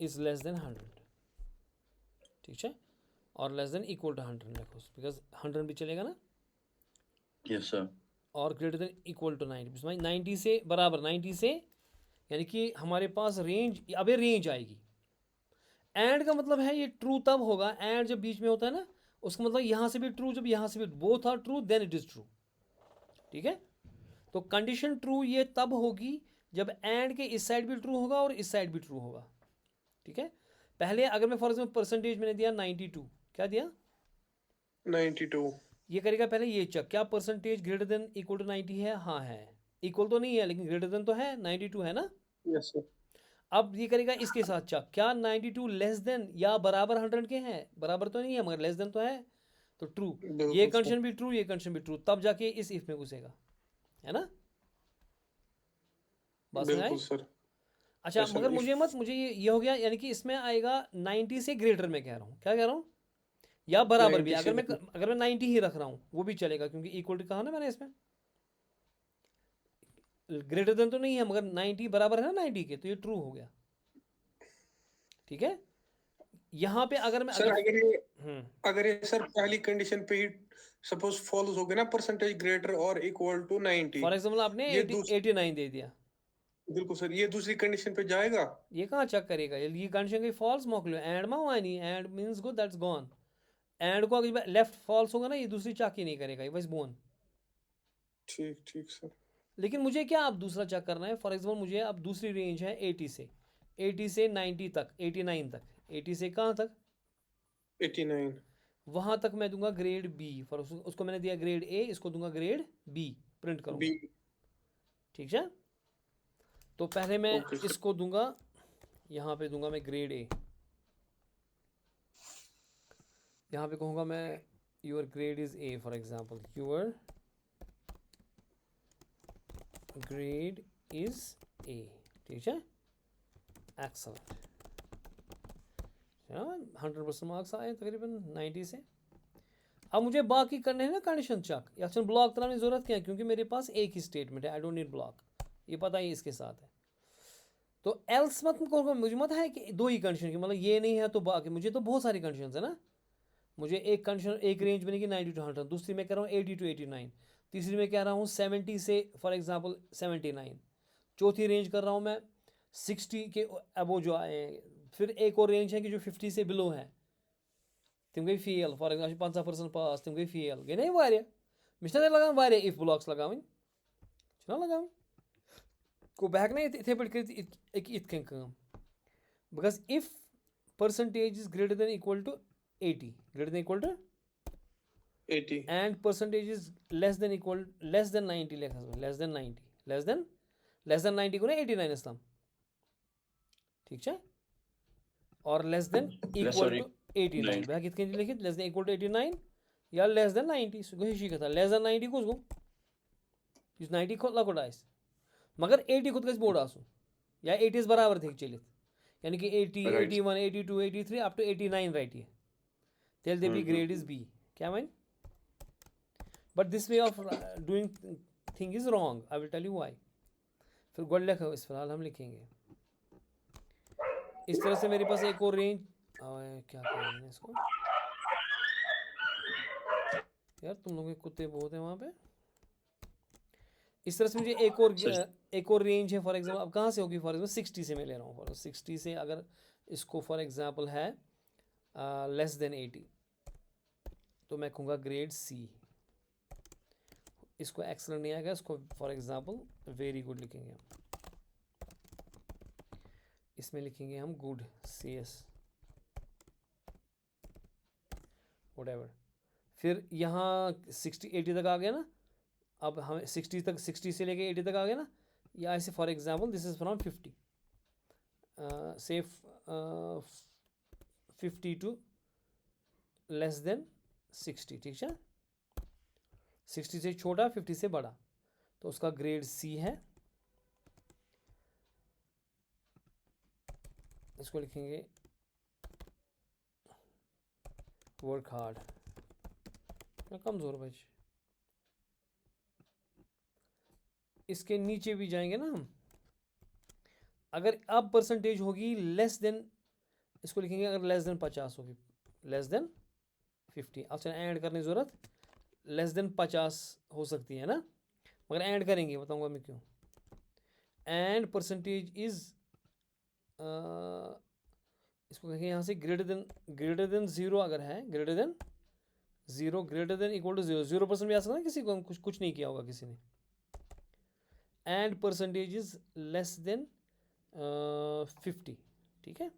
is less than 100, ठीक है, और लेस देन इक्वल टू 100 लिखो, बिकॉज 100 भी चलेगा ना, Yes sir. और ग्रेटर देन इक्वल टू 90, 90 से बराबर, 90 से, यानी कि हमारे पास रेंज, अब ये रेंज आएगी। एंड का मतलब है ये ट्रू तब होगा, एंड जब बीच में होता है ना, उसका मतलब यहाँ से भी ट्रू, जब यहाँ से भी both are true then it is true, ठीक है। तो कंडीशन ट्रू ये तब होगी जब एंड के इस साइड भी ट्रू होगा और इस साइड भी ट्रू होगा, ठीक है। पहले अगर मैं फॉर एग्जाम्पल परसेंटेज मैंने दिया 92, क्या दिया? 92. ये करेगा पहले ये चेक, क्या percentage greater than equal to 90 है? हाँ है। इक्वल तो नहीं है लेकिन ग्रेटर देन तो है, 92 है ना। Yes sir. अब ये करेगा इसके साथ चेक, क्या 92 लेस देन या बराबर 100 के हैं? बराबर तो नहीं है मगर लेस देन तो है, तो ट्रू। ये बिल्कुल सर. कंडीशन भी ट्रू, ये कंडीशन भी ट्रू, तब जाके इस इफ में घुसेगा, है ना। बात समझ आई? बिल्कुल सर. अच्छा Yes, sir. मगर If मुझे ये हो गया, यानी कि इसमें आएगा 90 से ग्रेटर, मैं कह रहा हूँ, क्या कह रहा हूँ, या बराबर भी, 90 से अगर मैं 90 ही रख रहा हूँ वो भी चलेगा, क्योंकि इक्वल टू कहा ना मैंने, इसमें ग्रेटर देन तो नहीं है मगर 90 बराबर है ना 90 के, तो ये ट्रू हो गया, ठीक है। यहाँ पे अगर मैं सर अगर ये सर पहली कंडीशन पे ही सपोज फॉल्स हो गया ना, परसेंटेज ग्रेटर और इक्वल टू 90, फॉर एग्जाम्पल आपने ये 89 दे दिया, बिल्कुल सर, ये दूसरी कंडीशन पे जाएगा. ये कहाँ चेक करेगा? ये कंडीशन की फॉल्स मोकलो, एंड मा हुआ नहीं, and means go that's gone. And को अगर लेफ्ट फॉल्स होगा ना, ये दूसरी चेक ही नहीं करेगा, ये बस बोन। ठीक ठीक सर. लेकिन मुझे क्या अब दूसरा चेक करना है, फॉर एग्जाम्पल मुझे अब दूसरी रेंज है 80 से 90 तक, 89 तक, 80 से कहाँ तक? 89. वहाँ तक मैं दूंगा ग्रेड बी, फॉर उसको मैंने दिया ग्रेड ए, इसको दूंगा ग्रेड बी, प्रिंट करूँगा, बी. ठीक है। तो पहले मैं ओके सर. इसको दूंगा, यहाँ पे दूंगा मैं ग्रेड ए, यहाँ पे कहूँगा मैं your grade is A, for example your grade is ए, ठीक है, एक्सलेंट, 100% मार्क्स आए तकरीबन 90 से। अब मुझे बाकी करने हैं ना कंडीशन चेक, या ब्लॉक कराने की जरूरत क्या है, क्योंकि मेरे पास एक ही स्टेटमेंट है, आई डोंट नीड ब्लॉक, ये पता ही इसके साथ है। तो एल्स मत कहूँगा, मुझे मत है कि दो ही कंडीशन की, मतलब ये नहीं है तो बाकी, मुझे तो बहुत सारी कंडीशन है ना। मुझे एक कंडीशन, एक रेंज बनेगी 90 टू 100, दूसरी में कह रहा हूँ 80 टू 89, तीसरी में कह रहा हूँ 70 से फॉर एग्जांपल 79, चौथी रेंज कर रहा हूँ मैं 60 के अबो जो आए, फिर एक और रेंज है कि जो 50 से बिलो है, तुम गई फेल, फॉर एग्जाम्पल 50% पास, तुम गई फेल गई नहीं वारिया, मिश ना लगान वारिया इफ ब्लॉक्स लगावन छना लगावन को बहक नहीं इथे पट कर इत कम, because if percentage is greater than equal to 80, greater than equal to 80. and percentage is less than 90, less than 90, less than 90 को ना 89 इस्लाम, ठीक है, और less than equal sorry, to 89 बया कित कन लिखित लेस देन इक्वल टू 89 या लेस देन 90 सो गो कथा लेस देन 90 कुछ गो इस 90 खुद लकुट आस मगर 80 खुद गस बोड़ आसुन या 80 बराबर थे चलित यानी कि 80 Right. 81 82 83 अप टू 89 राइट ये tell the B grade is B क्या one but this way of doing thing is wrong I will tell you why फिर गोल्ड लिखो इस फिलहाल हम लिखेंगे इस तरह से मेरे पास एक और रेंज क्या करेंगे इसको यार तुम लोगों के कुत्ते बहुत हैं वहाँ पे इस तरह से मुझे एक और रेंज है फॉर एग्जांपल अब कहाँ से होगी फॉर एग्जांपल 60 से मैं ले रहा हूँ फॉर 60 से अगर इसको फॉर एग्जांपल है लेस देन 80 तो मैं कहूँगा ग्रेड सी इसको एक्सलेंट नहीं आएगा इसको फॉर एग्जांपल वेरी गुड लिखेंगे हम इसमें लिखेंगे हम गुड सी एस व्हाटएवर फिर यहाँ 60 80 तक आ गया ना अब हम 60 से लेके 80 तक आ गया ना या ऐसे for example this is from 50 से 50 टू लेस देन 60 ठीक है 60 से छोटा 50 से बड़ा तो उसका ग्रेड सी है इसको लिखेंगे वर्क हार्ड कमज़ोर बच इसके नीचे भी जाएंगे ना हम अगर अब परसेंटेज होगी लेस देन इसको लिखेंगे अगर लेस देन 50 होगी लेस देन 50 अच्छा ऐड करने की ज़रूरत लेस देन 50 हो सकती है ना मगर ऐड करेंगे बताऊंगा मैं क्यों एंड परसेंटेज इज इसको कहेंगे यहाँ से ग्रेटर देन 0 अगर है greater than 0 greater than equal to 0% भी आ सकता है किसी को कुछ नहीं किया होगा किसी ने and percentage is less than 50 ठीक है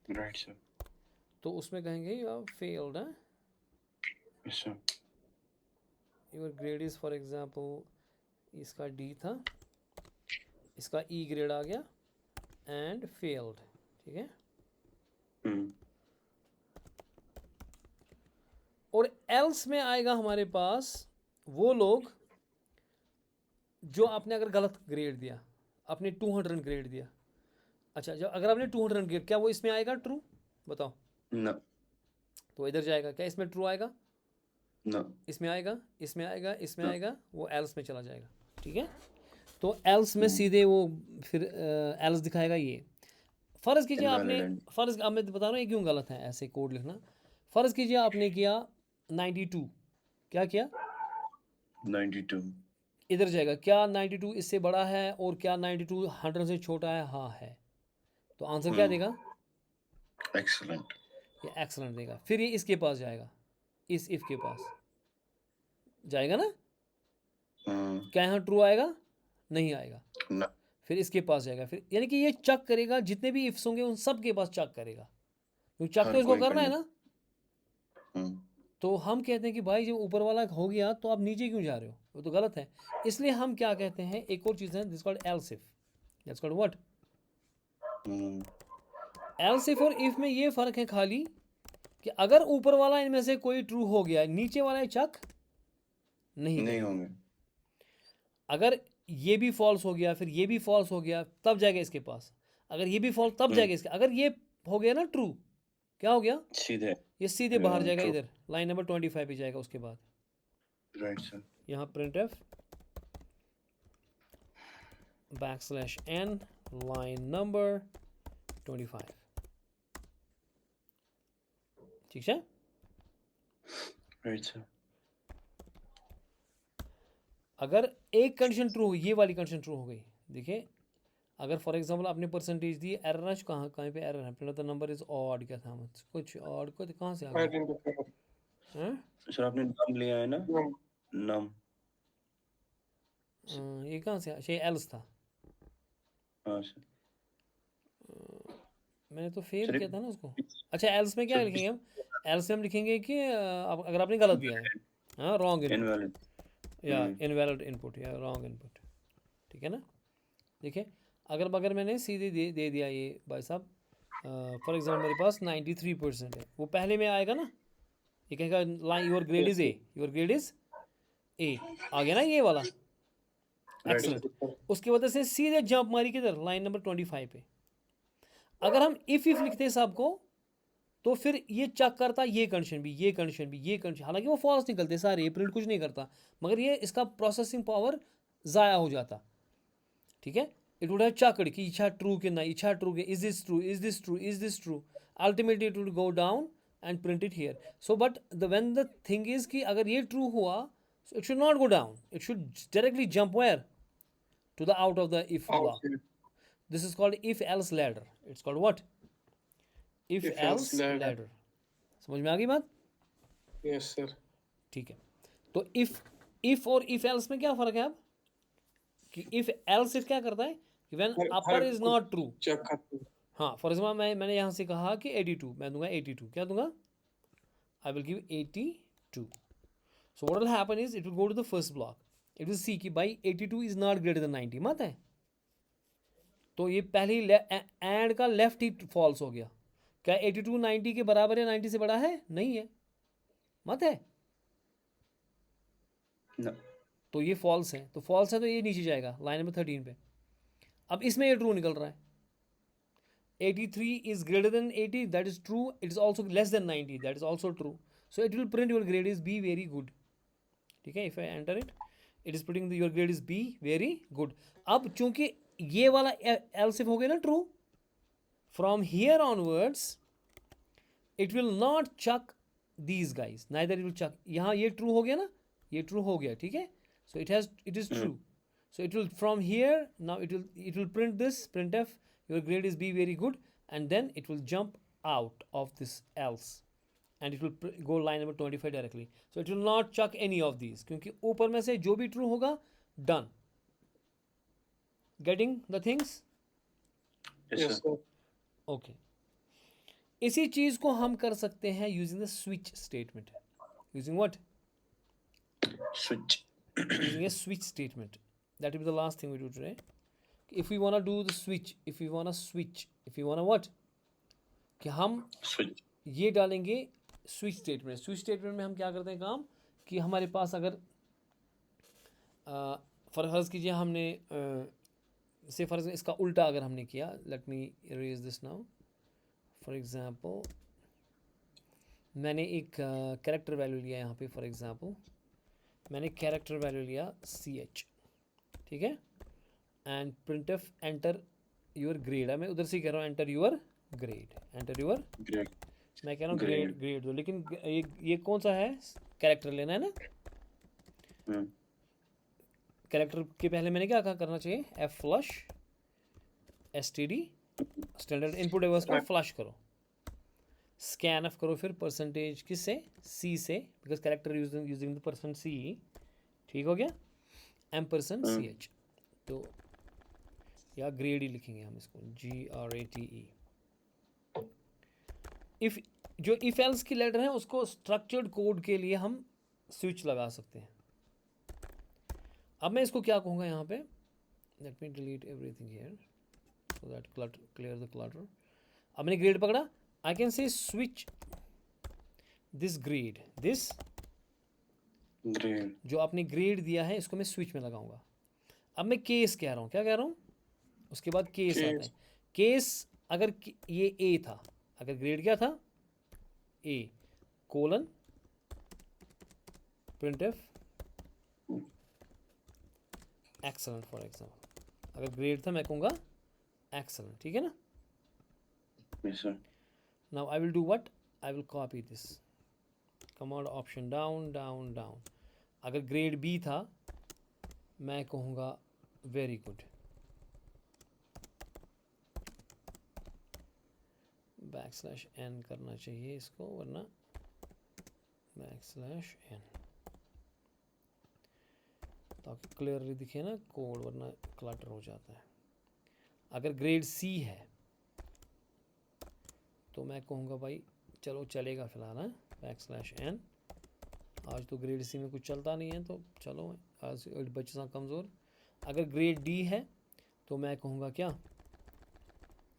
राइट सर तो उसमें कहेंगे यू आर फेल्ड है yes sir your grade is for example इसका डी था इसका ई ग्रेड आ गया एंड फेल्ड ठीक है और एल्स में आएगा हमारे पास वो लोग जो आपने अगर गलत ग्रेड दिया आपने 200 ग्रेड दिया अच्छा जब अगर आपने 200 ग्रेड क्या वो इसमें आएगा ट्रू बताओ ना तो इधर जाएगा क्या इसमें ट्रू आएगा ना इसमें आएगा इसमें आएगा इसमें आएगा वो एल्स में चला जाएगा ठीक है तो एल्स में सीधे वो फिर एल्स दिखाएगा ये फ़र्ज़ कीजिए आपने फ़र्ज़ अब मैं बता रहा हूँ ये क्यों गलत है ऐसे कोड लिखना फ़र्ज़ कीजिए आपने किया 92 क्या किया 92 इधर जाएगा क्या 92 इससे बड़ा है और क्या 92 100 से छोटा है हाँ है तो आंसर क्या देगा एक्सीलेंट ये एक्सलेंट देगा फिर ये इसके पास जाएगा इस इफ़ के पास जाएगा ना क्या यहाँ ट्रू आएगा नहीं आएगा ना फिर इसके पास जाएगा फिर यानी कि ये चेक करेगा जितने भी इफ्स होंगे उन सब के पास चेक करेगा क्योंकि चेक तो इसको करना है ना तो हम कहते हैं कि भाई जब ऊपर वाला हो गया तो आप नीचे क्यों जा रहे हो वो तो गलत है इसलिए हम क्या कहते हैं एक और चीज़ है this called else if that's called what else if और इफ में ये फ़र्क है खाली कि अगर ऊपर वाला इनमें से कोई ट्रू हो गया नीचे वाला चेक नहीं होंगे अगर ये भी फॉल्स हो गया फिर ये भी फॉल्स हो गया तब जाएगा इसके पास अगर ये भी फॉल्स तब जाएगा इसके अगर ये हो गया ना ट्रू क्या हो गया सीधे ये सीधे बाहर जाएगा इधर लाइन नंबर 25 पे जाएगा उसके बाद राइट सर यहाँ printf \n लाइन नंबर 25 ठीक है राइट सर अगर एक कंडीशन ट्रू हो ये वाली कंडीशन ट्रू हो गई देखिए अगर फॉर एग्जांपल आपने परसेंटेज दी एरर है कहाँ कहाँ पे एरर है print the number is odd क्या था कुछ ऑड को कहाँ से आ गया सर आपने नम लिया है ना नम ये कहाँ से अच्छा एल्स था हाँ सर मैंने तो फेल किया था ना उसको अच्छा एल्स में क्या लिखेंगे हम एल्स में हम लिखेंगे कि अगर आपने गलत दिया है हाँ रॉन्ग इनपुट इनवैलिड या इनवैलिड इनपुट या रॉन्ग इनपुट ठीक है ना। देखिए अगर मैंने सीधे दे दिया ये भाई साहब, फॉर एग्जाम्पल मेरे पास 93% है, वो पहले में आएगा ना, ये कहेगा line your grade is A, your grade is A, आ गया ना ये वाला, एक्सलेंट। उसके वजह से सीधे जंप मारी किधर, लाइन नंबर 25 पे। अगर हम इफ लिखते साहब को, तो फिर ये चेक करता ये कंडीशन भी, ये कंडीशन भी, ये कंडीशन, हालांकि वो फॉल्स निकलते सारे, प्रिंट कुछ नहीं करता, मगर ये इसका प्रोसेसिंग पावर ज़ाया हो जाता, ठीक है। इट वुड हैव चेक्ड कि इच्छा ट्रू कि ना, इच्छा ट्रू कि is this true, is this true, is this true, ultimately it would go down and print it here. So but when the thing is कि अगर ये ट्रू हुआ, so it should not go down, it should directly jump where, to the out of the if block. This is called if else ladder. It's called what, if else ladder. समझ में आ गई बात? Yes sir. ठीक है, तो if और if else में क्या फर्क है अब, कि if else if क्या करता है कि when upper is not true, check करते हैं। हाँ फॉर एग्जाम्पल मैंने यहाँ से कहा कि 82, मैं दूंगा 82, क्या दूंगा, I will give 82. So what will happen is it will go to the first block, it will see कि भाई 82 is not greater than 90, मत है, तो ये पहले ही एंड का लेफ्ट ही फॉल्स हो गया। क्या 82 90 के बराबर है, 90 से बड़ा है, नहीं है, मत है, No. तो ये फॉल्स है, तो फॉल्स है तो ये नीचे जाएगा लाइन नंबर 13 पे। अब इसमें ये ट्रू निकल रहा है, 83 is greater than 80, that is true, it is also less than 90, that is also true, so it will print your grade is B very good, ठीक है। If I enter it is putting your grade is B very good. अब चूंकि ये वाला else if हो गया ना true, from here onwards it will not check these guys, neither it will check, यहाँ ये ट्रू हो गया ना, ये ट्रू हो गया, ठीक है। So it is true, so it will from here now it will print this, print F your grade is B very good, and then it will jump out of this else and it will go line number 25 directly. So it will not chuck any of these, क्योंकि ऊपर में से जो भी true होगा, done. Getting the things? Yes, sir. Okay. इसी चीज को हम कर सकते हैं using the switch statement. Using what? Switch. Using a switch statement. That will be the last thing we do today. If we want to do the switch, if we want to switch, if we want to what? कि हम Switch. ये डालेंगे switch statement. Switch statement में हम क्या करते हैं काम, कि हमारे पास अगर फर्ज कीजिए हमने से फर्ज इसका उल्टा अगर हमने किया, let me erase this now. For example मैंने एक कैरेक्टर वैल्यू लिया यहाँ पे, फॉर एग्जांपल मैंने कैरेक्टर वैल्यू लिया CH, ठीक है, and printf enter your grade है, मैं उधर से कह रहा हूँ enter your grade, enter your Great. मैं कह रहा हूँ ग्रेड दो, लेकिन ये कौन सा है, कैरेक्टर लेना है ना। कैरेक्टर के पहले मैंने क्या करना चाहिए, F flush STD standard input device को फ्लश करो, स्कैन एफ करो, फिर परसेंटेज किससे, C से, because character using the percent C, ठीक हो गया, %CH, तो या ग्रेड ही लिखेंगे हम इसको, GRATE। इफ जो इफ एल्स की लेटर है उसको स्ट्रक्चर्ड कोड के लिए हम स्विच लगा सकते हैं। अब मैं इसको क्या कहूँगा यहाँ पे, let me delete everything here so that clear the clutter. अब मैंने ग्रेड पकड़ा, I can say switch this grade, this grade जो आपने ग्रेड दिया है इसको मैं स्विच में लगाऊंगा। अब मैं केस कह रहा हूँ, क्या कह रहा हूँ, उसके बाद केस आता है। केस अगर ये ए था, अगर ग्रेड क्या था A colon printf excellent for example, अगर ग्रेड था मैं कहूँगा एक्सलेंट, ठीक है ना। Yes, sir. Now I will do what, I will copy this, command option down down down, अगर ग्रेड बी था मैं कहूँगा वेरी गुड, \n करना चाहिए इसको, वरना \n, ताकि क्लियरली दिखे ना कोड, वरना क्लटर हो जाता है। अगर ग्रेड C है तो मैं कहूँगा भाई चलो चलेगा फिलहाल, \n, आज तो ग्रेड C में कुछ चलता नहीं है तो चलो आज बच्चे सा कमज़ोर, अगर ग्रेड डी है तो मैं कहूँगा क्या,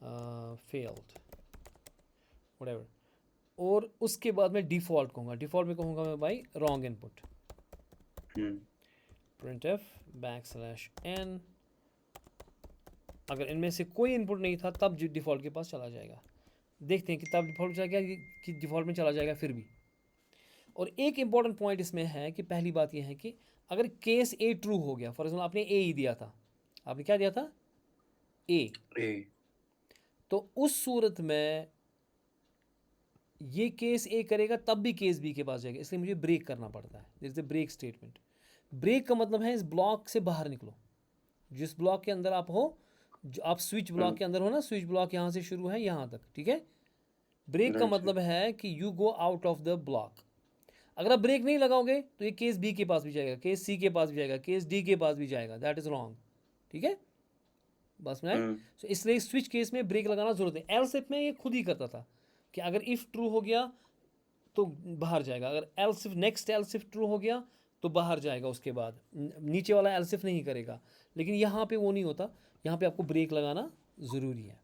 फेल्ड व्हाटएवर, और उसके बाद मैं डिफ़ॉल्ट कहूँगा, डिफ़ॉल्ट में कहूँगा मैं भाई रॉन्ग इनपुट, printf \n, अगर इनमें से कोई इनपुट नहीं था तब डिफ़ॉल्ट के पास चला जाएगा। देखते हैं कि तब डिफ़ॉल्ट चला गया कि डिफ़ॉल्ट में चला जाएगा फिर भी। और एक इम्पॉर्टेंट पॉइंट इसमें है कि पहली बात यह है कि अगर केस ए ट्रू हो गया, फॉर एग्जाम्पल आपने ए ही दिया था, आपने क्या दिया था, ए, तो उस सूरत में ये केस ए करेगा तब भी केस बी के पास जाएगा, इसलिए मुझे ब्रेक करना पड़ता है। This is the break statement. Break का मतलब है इस ब्लॉक से बाहर निकलो, जिस ब्लॉक के अंदर आप हो, जो आप स्विच ब्लॉक के अंदर हो ना, स्विच ब्लॉक यहाँ से शुरू है यहाँ तक, ठीक है। ब्रेक का मतलब है कि you go out of the block. अगर आप ब्रेक नहीं लगाओगे तो ये केस बी के पास भी जाएगा, केस सी के पास भी जाएगा, केस डी के पास भी जाएगा, दैट इज रॉन्ग, ठीक है। बस में सो इसलिए स्विच केस में ब्रेक लगाना जरूरत है। एल्स इफ में ये खुद ही करता था कि अगर इफ ट्रू हो गया तो बाहर जाएगा, अगर else if next else if true हो गया तो बाहर जाएगा, उसके बाद नीचे वाला एल्स इफ नहीं करेगा। लेकिन यहाँ पे वो नहीं होता, यहाँ पे आपको ब्रेक लगाना ज़रूरी है,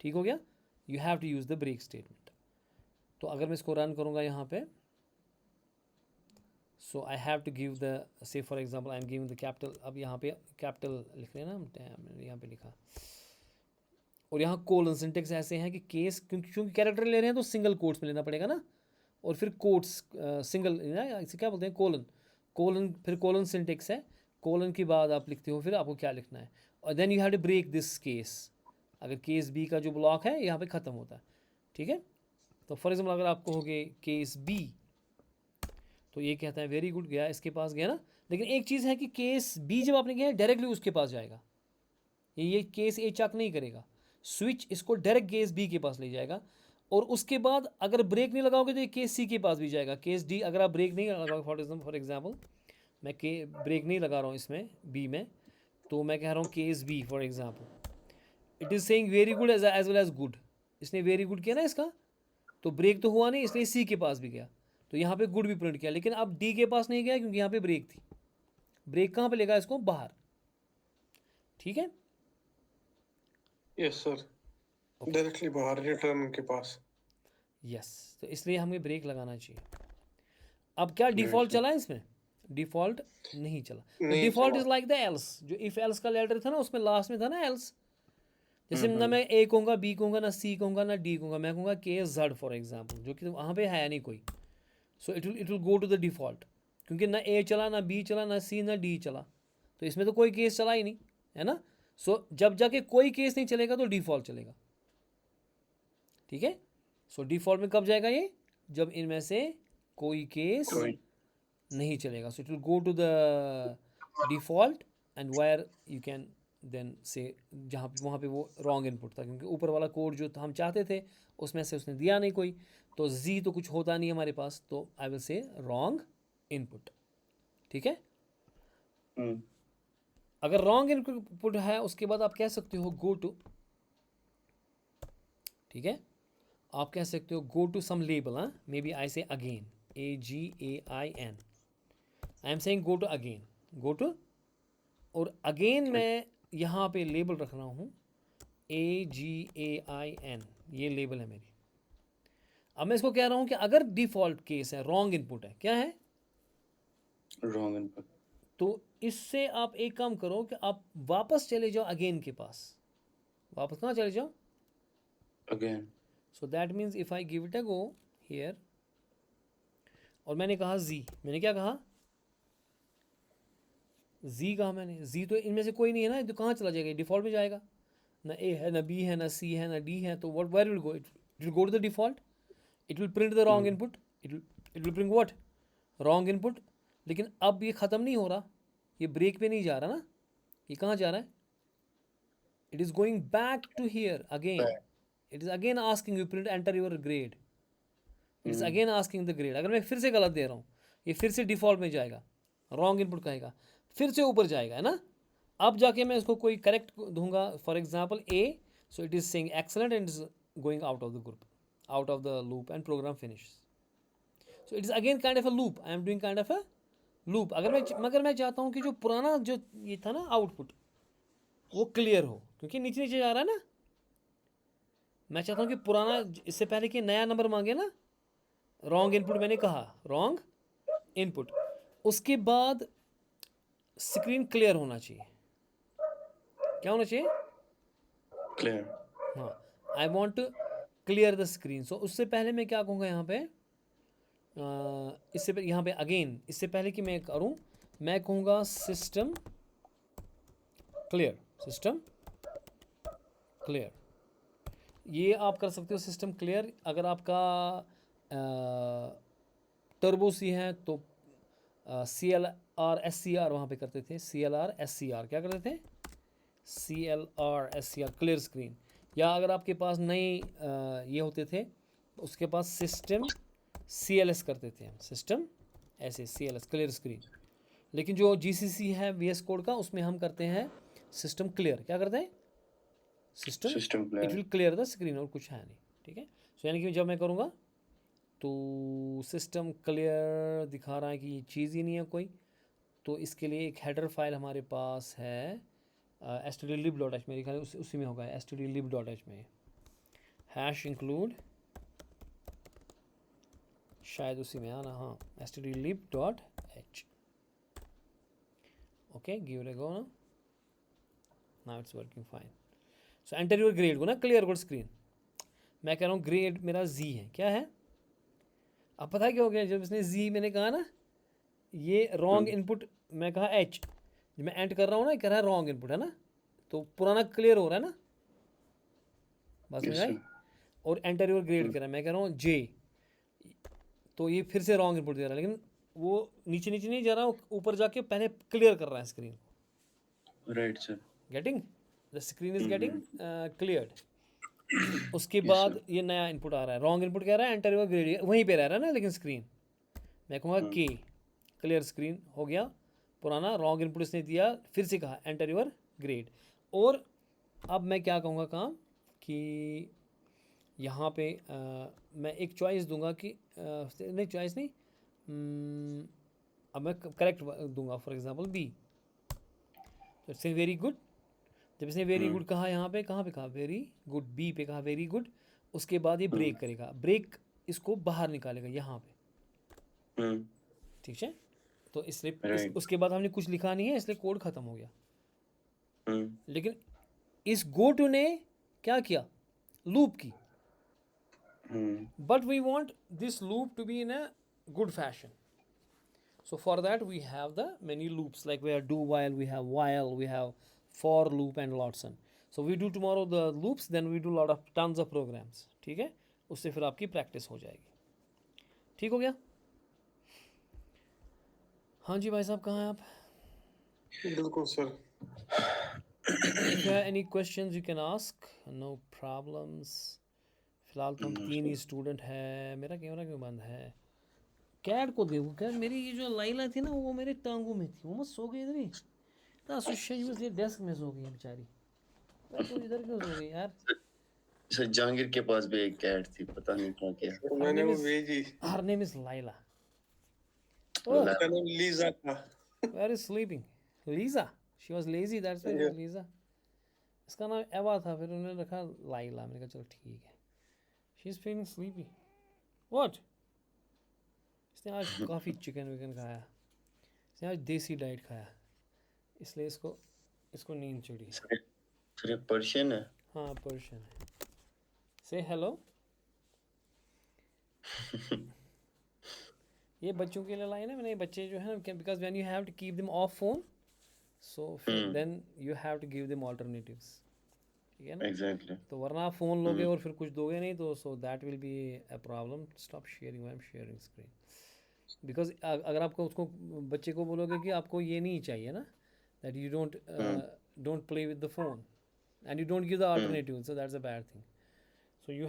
ठीक हो गया। You have to use the break statement. तो अगर मैं इसको रन करूँगा यहाँ पे, so I have to give the, say for example I am giving the capital, अब यहाँ पे कैपिटल लिख रहे हैं ना हम, मैंने यहाँ पे लिखा, और यहाँ कोलन सिंटेक्स ऐसे हैं कि केस, क्योंकि कैरेक्टर ले रहे हैं तो सिंगल कोट्स में लेना पड़ेगा ना, और फिर कोट्स सिंगल, इसे क्या बोलते हैं, कोलन, कोलन, फिर कोलन सिंटेक्स है, कोलन के बाद आप लिखते हो फिर आपको क्या लिखना है, और then you have to break this case. अगर केस बी का जो ब्लॉक है यहाँ पे ख़त्म होता है, ठीक है। तो फॉर एग्जाम्पल अगर आप कहोगे केस बी, तो ये कहता है वेरी गुड, गया इसके पास, गया ना। लेकिन एक चीज़ है कि केस बी जब आपने किया डायरेक्टली उसके पास जाएगा, ये केस ए चेक नहीं करेगा, स्विच इसको डायरेक्ट केस बी के पास ले जाएगा, और उसके बाद अगर ब्रेक नहीं लगाओगे तो ये केस सी के पास भी जाएगा, केस डी अगर आप ब्रेक नहीं लगाओगे, फॉर एग्जाम्पल मैं के ब्रेक नहीं लगा रहा हूँ इसमें बी में, तो मैं कह रहा हूँ case B for example, it is saying very good as well as good, इसने वेरी गुड किया ना इसका, तो ब्रेक तो हुआ नहीं, इसलिए सी के पास भी गया, तो यहाँ पे गुड भी प्रिंट किया, लेकिन अब डी के पास नहीं गया क्योंकि यहाँ पे ब्रेक थी। ब्रेक कहाँ पे लेगा इसको, बाहर, ठीक है। यस सर, डायरेक्टली बाहर रिटर्न के पास। यस, तो इसलिए हमें ब्रेक लगाना चाहिए। अब क्या डिफ़ॉल्ट चला है इसमें, डिफ़ॉल्ट नहीं चला। Default is like the L's, जो इफ एल्स का लेटर था ना उसमें लास्ट में था ना एल्स, जैसे ना मैं ए कहूँगा, बी कहूँगा, ना सी कहूँगा, ना डी कहूँगा, मैं कहूँगा के जेड फॉर एग्जाम्पल, जो कि वहाँ पे है नहीं कोई, so it will go to the default, क्योंकि ना ए चला, ना बी चला, ना सी, ना डी चला, तो इसमें तो कोई केस चला ही नहीं है ना। सो जब जाके कोई केस नहीं चलेगा तो डिफ़ॉल्ट चलेगा, ठीक है। सो डिफ़ॉल्ट में कब जाएगा ये, जब इनमें से कोई केस नहीं चलेगा, so it will go to the default and where you can then say, जहाँ पे वहाँ पे वो रॉन्ग इनपुट था, क्योंकि ऊपर वाला कोड जो हम चाहते थे उसमें से उसने दिया नहीं कोई, तो जी तो कुछ होता नहीं हमारे पास, तो आई विल से रॉन्ग इनपुट, ठीक है। अगर रॉन्ग इनपुट है उसके बाद आप कह सकते हो गो टू, ठीक है, आप कह सकते हो गो टू सम लेबल, हाँ, may be I say again, AGAIN, I am saying go to again, go to, और अगेन मैं यहाँ पे लेबल रख रहा हूँ AGAIN, ये लेबल है मेरी। अब मैं इसको कह रहा हूँ कि अगर डिफ़ॉल्ट केस है, रॉन्ग इनपुट है, क्या है, रॉन्ग इनपुट, तो इससे आप एक काम करो कि आप वापस चले जाओ अगेन के पास, वापस कहाँ चले जाओ, again, so that means if I give it a go here, और मैंने कहा जी, मैंने क्या कहा, जी कहा मैंने, जी तो इनमें से कोई नहीं है ना, तो कहाँ चला जाएगा, डिफ़ॉल्ट में जाएगा, ना ए है, ना बी है, ना सी है, ना डी है, तो what, where will go, it will go to the default, it will print the wrong input, it will bring what, wrong input. लेकिन अब ये ख़त्म नहीं हो रहा, ये ब्रेक पे नहीं जा रहा ना, ये कहाँ जा रहा है, it is going back to here again, it is again asking you print enter your grade, it is again asking the grade. अगर मैं फिर से गलत दे रहा हूँ, ये फिर से डिफ़ॉल्ट में जाएगा, रॉन्ग इनपुट कहेगा, फिर से ऊपर जाएगा, है ना। अब जाके मैं इसको कोई करेक्ट दूंगा, for example A, so it is saying excellent and is going out of the group, out of the loop and program finishes. So it is again kind of a loop. I am doing kind of a loop. मगर मैं चाहता हूँ कि जो पुराना जो ये था ना आउटपुट वो क्लियर हो, क्योंकि नीचे नीचे जा रहा है ना। मैं चाहता हूँ कि पुराना, इससे पहले कि नया नंबर मांगे ना, रॉन्ग इनपुट मैंने कहा, रॉन्ग इनपुट, उसके बाद स्क्रीन क्लियर होना चाहिए। क्या होना चाहिए? क्लियर। हाँ, I want to clear the screen. So उससे पहले मैं क्या कहूँगा यहाँ पे, इससे यहाँ पे अगेन, इससे पहले कि मैं करूँ, मैं कहूँगा सिस्टम क्लियर, सिस्टम क्लियर। ये आप कर सकते हो सिस्टम क्लियर। अगर आपका टर्बो सी है तो CLR SCR वहाँ पे करते थे, CLR SCR क्या करते थे, CLR SCR क्लियर स्क्रीन। या अगर आपके पास नए ये होते थे उसके पास सिस्टम CLS करते थे हम, सिस्टम ऐसे CLS क्लियर स्क्रीन। लेकिन जो GCC है VS कोड का, उसमें हम करते हैं सिस्टम क्लियर। क्या करते हैं? System system it clear. Will clear the screen, और कुछ है नहीं। ठीक है, सो यानी कि जब मैं करूँगा तो सिस्टम क्लियर दिखा रहा है कि ये चीज़ ही नहीं है कोई। तो इसके लिए एक हेडर फाइल हमारे पास है stdlib.h, मेरे ख्याल उसी में होगा, stdlib.h में हैश इंक्लूड, शायद उसी में आना, हाँ, stdlib.h। Okay, give it a go ना, now it's working fine. So enter your grade को ना, क्लियर गुड स्क्रीन। मैं कह रहा हूँ ग्रेड मेरा जी है, क्या है? अब पता है क्या हो गया, जब इसने जी मैंने कहा ना, ये रॉन्ग इनपुट, मैं कहा एच, जब मैं एंट कर रहा हूँ ना, कह रहा है रॉन्ग इनपुट है ना, तो पुराना क्लियर हो रहा है ना, बस में यस भाई। सर। और एंटर योर ग्रेड कह रहा है, मैं कह रहा हूँ जे, तो ये फिर से रॉन्ग इनपुट दे रहा है, लेकिन वो नीचे नीचे नहीं जा रहा, ऊपर जाके पहले क्लियर कर रहा है screen. Right sir. Getting, the screen is getting cleared. उसके यस बाद सर। ये नया इनपुट आ रहा है, रॉन्ग इनपुट कह रहा है, एंटर योर ग्रेड, वहीं पे रह रहा है ना, लेकिन स्क्रीन मैं कहूँगा के, क्लियर स्क्रीन हो गया। पुराना रॉन्ग इनपुट इसने दिया, फिर से कहा एंटर योर ग्रेड। और अब मैं क्या कहूँगा काम, कि यहाँ पे मैं एक चॉइस दूंगा कि नहीं, चॉइस नहीं, अब मैं करेक्ट दूंगा, फॉर एग्जांपल बी। तो इट्स वेरी गुड। जब इसने वेरी गुड कहा, यहाँ पे कहाँ पे कहा वेरी गुड, बी पे कहा वेरी गुड, उसके बाद ये ब्रेक करेगा, ब्रेक इसको बाहर निकालेगा यहाँ पे। ठीक है, तो इसलिए राइट। उसके बाद हमने कुछ लिखा नहीं है, इसलिए कोड खत्म हो गया। लेकिन इस गो टू ने क्या किया, लूप की। But we want this loop to be in a good fashion, so for that we have the many loops, like we have do while, we have for loop and lots on. So we do tomorrow the loops, then we do lot of tons of programs. ठीक है, उससे फिर आपकी practice हो जाएगी। ठीक हो गया? हाँ जी भाई साहब, कहाँ हैं आप? बिल्कुल sir. If you have any questions you can ask, no problems. फिलहाल तो हम 3 ही स्टूडेंट है। मेरा कैमरा क्यों बंद है? कैट को देखो, कैट मेरी ये जो लाइला थी ना, वो मेरे टांगों में थी, वो मत सो गई इधर ही, इतना सुशेष में इसलिए डेस्क में सो गई है बेचारी। तो इधर क्यों सो गई यार? सर जहांगीर के पास भी एक कैट थी, पता नहीं क्या किया। सर मैंने वो भेजी। Her name is Laila. ला- उसका नाम लीजा था। Where is sleeping? Lisa. She was lazy, that's why Yeah. Lisa. इसका नाम एवा था, फिर उन्होंने रखा लाइला। मैंने कहा चलो ठीक है। She is feeling sleepy. What? इसने आज काफ़ी चिकन विकन खाया, इसने आज देसी डाइट खाया, इसलिए इसको इसको नींद चढ़ी। सर ये पर्शियन है। हाँ, पर्शियन है। से हेलो। ये बच्चों के लिए लाई ना मैंने, ये बच्चे जो है ना, because when you have to keep them off phone, so then you have to give them alternatives. ठीक है ना? एग्जैक्टली। तो वरना आप फ़ोन लोगे और फिर कुछ दोगे नहीं, तो so that will be a problem. Stop sharing, I am sharing screen. Because अगर आपको उसको बच्चे को बोलोगे कि आपको ये नहीं चाहिए ना, that you don't play with the phone and you don't give the alternative, so that's a bad thing. सो you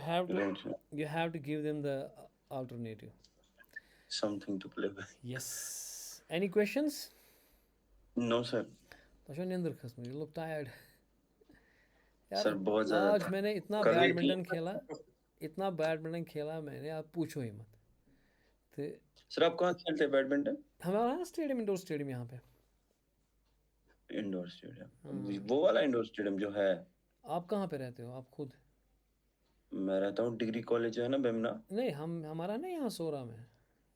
have to give them the alternative. Something to play with. Yes. Any questions? No sir. Tasha नींद खस में, you look tired. यार sir बहुत ज्यादा आज मैंने इतना कर रही थी। बैडमिंटन खेला मैंने, आप पूछो ही मत। तो सर आप कहाँ खेलते हैं बैडमिंटन? हमारा है स्टेडियम, इंडोर स्टेडियम यहाँ पे। इंडोर स्टेडियम, हाँ। वो वाला इंडोर स्टेडियम जो है? आप कहाँ पे रहते हो आप खुद? मैं रहता हूँ डिग्री कॉलेज है ना बेमना, नहीं, हमारा ना यहाँ सोरा में,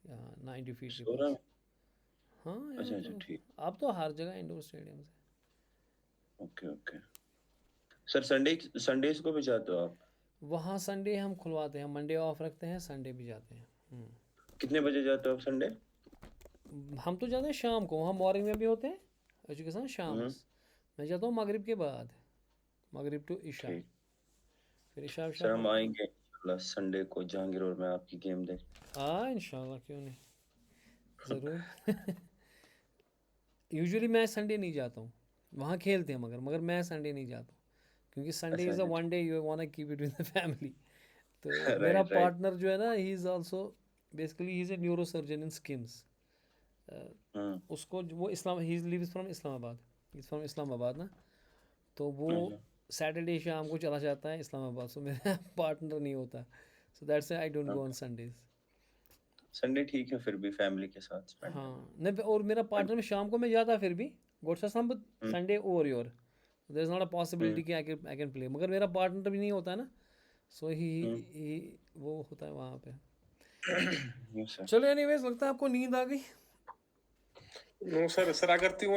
यहाँ 90 फीट के सोरा पास। में। हाँ, यहाँ अच्छा अच्छा, तो ठीक। आप तो हर जगह इंडोर स्टेडियम है। Okay okay. सर संडेज को भी जाते हो आप? वहाँ संडे हम खुलवाते हैं, मंडे ऑफ रखते हैं, संडे भी जाते हैं। कितने बजे जाते हो आप संडे? हम तो जाते हैं शाम को, वहाँ मॉर्निंग में भी होते हैं एजुकेशन, शाम हम्म, मैं जाता हूँ मगरिब के बाद, मगरिब टू इशा, ठीक। फिर इशा उशा सर हम पढ़ते आएंगे इंशाल्लाह संडे को जहांगीर और मैं आपकी गेम देख। हैं। इंशाल्लाह, क्यों नहीं, ज़रूर। यूजुअली मैं संडे नहीं जाता हूँ, वहाँ खेलते हैं मगर मैं संडे नहीं जाता हूँ, क्योंकि संडे अच्छा इज़ अ अच्छा, one day you want to keep it with the family. तो मेरा राइट राइट। पार्टनर जो है ना, he is also basically he is a neurosurgeon in SKIMS. Hmm उसको वो इस्लाम, he lives from Islamabad, is from Islamabad ना, तो वो अच्छा, सैटरडे शाम को चला जाता है इस्लामाबाद, सो मेरा पार्टनर नहीं होता, so that's I don't go on Sundays. Sunday ठीक है फिर भी फैमिली के साथ स्पेंड करना। हाँ नहीं, और मेरा पार्टनर में शाम को मैं जाता फिर भी, goats some hmm Sunday over your, there is not a hmm possibility कि आई कैन प्ले, मगर मेरा पार्टनर भी नहीं होता ना, सो हम्म। ही वो होता है वहाँ पे। Yes sir. चलो एनीवेज, लगता है आपको नींद आ गई। नो सर, सर अगर तू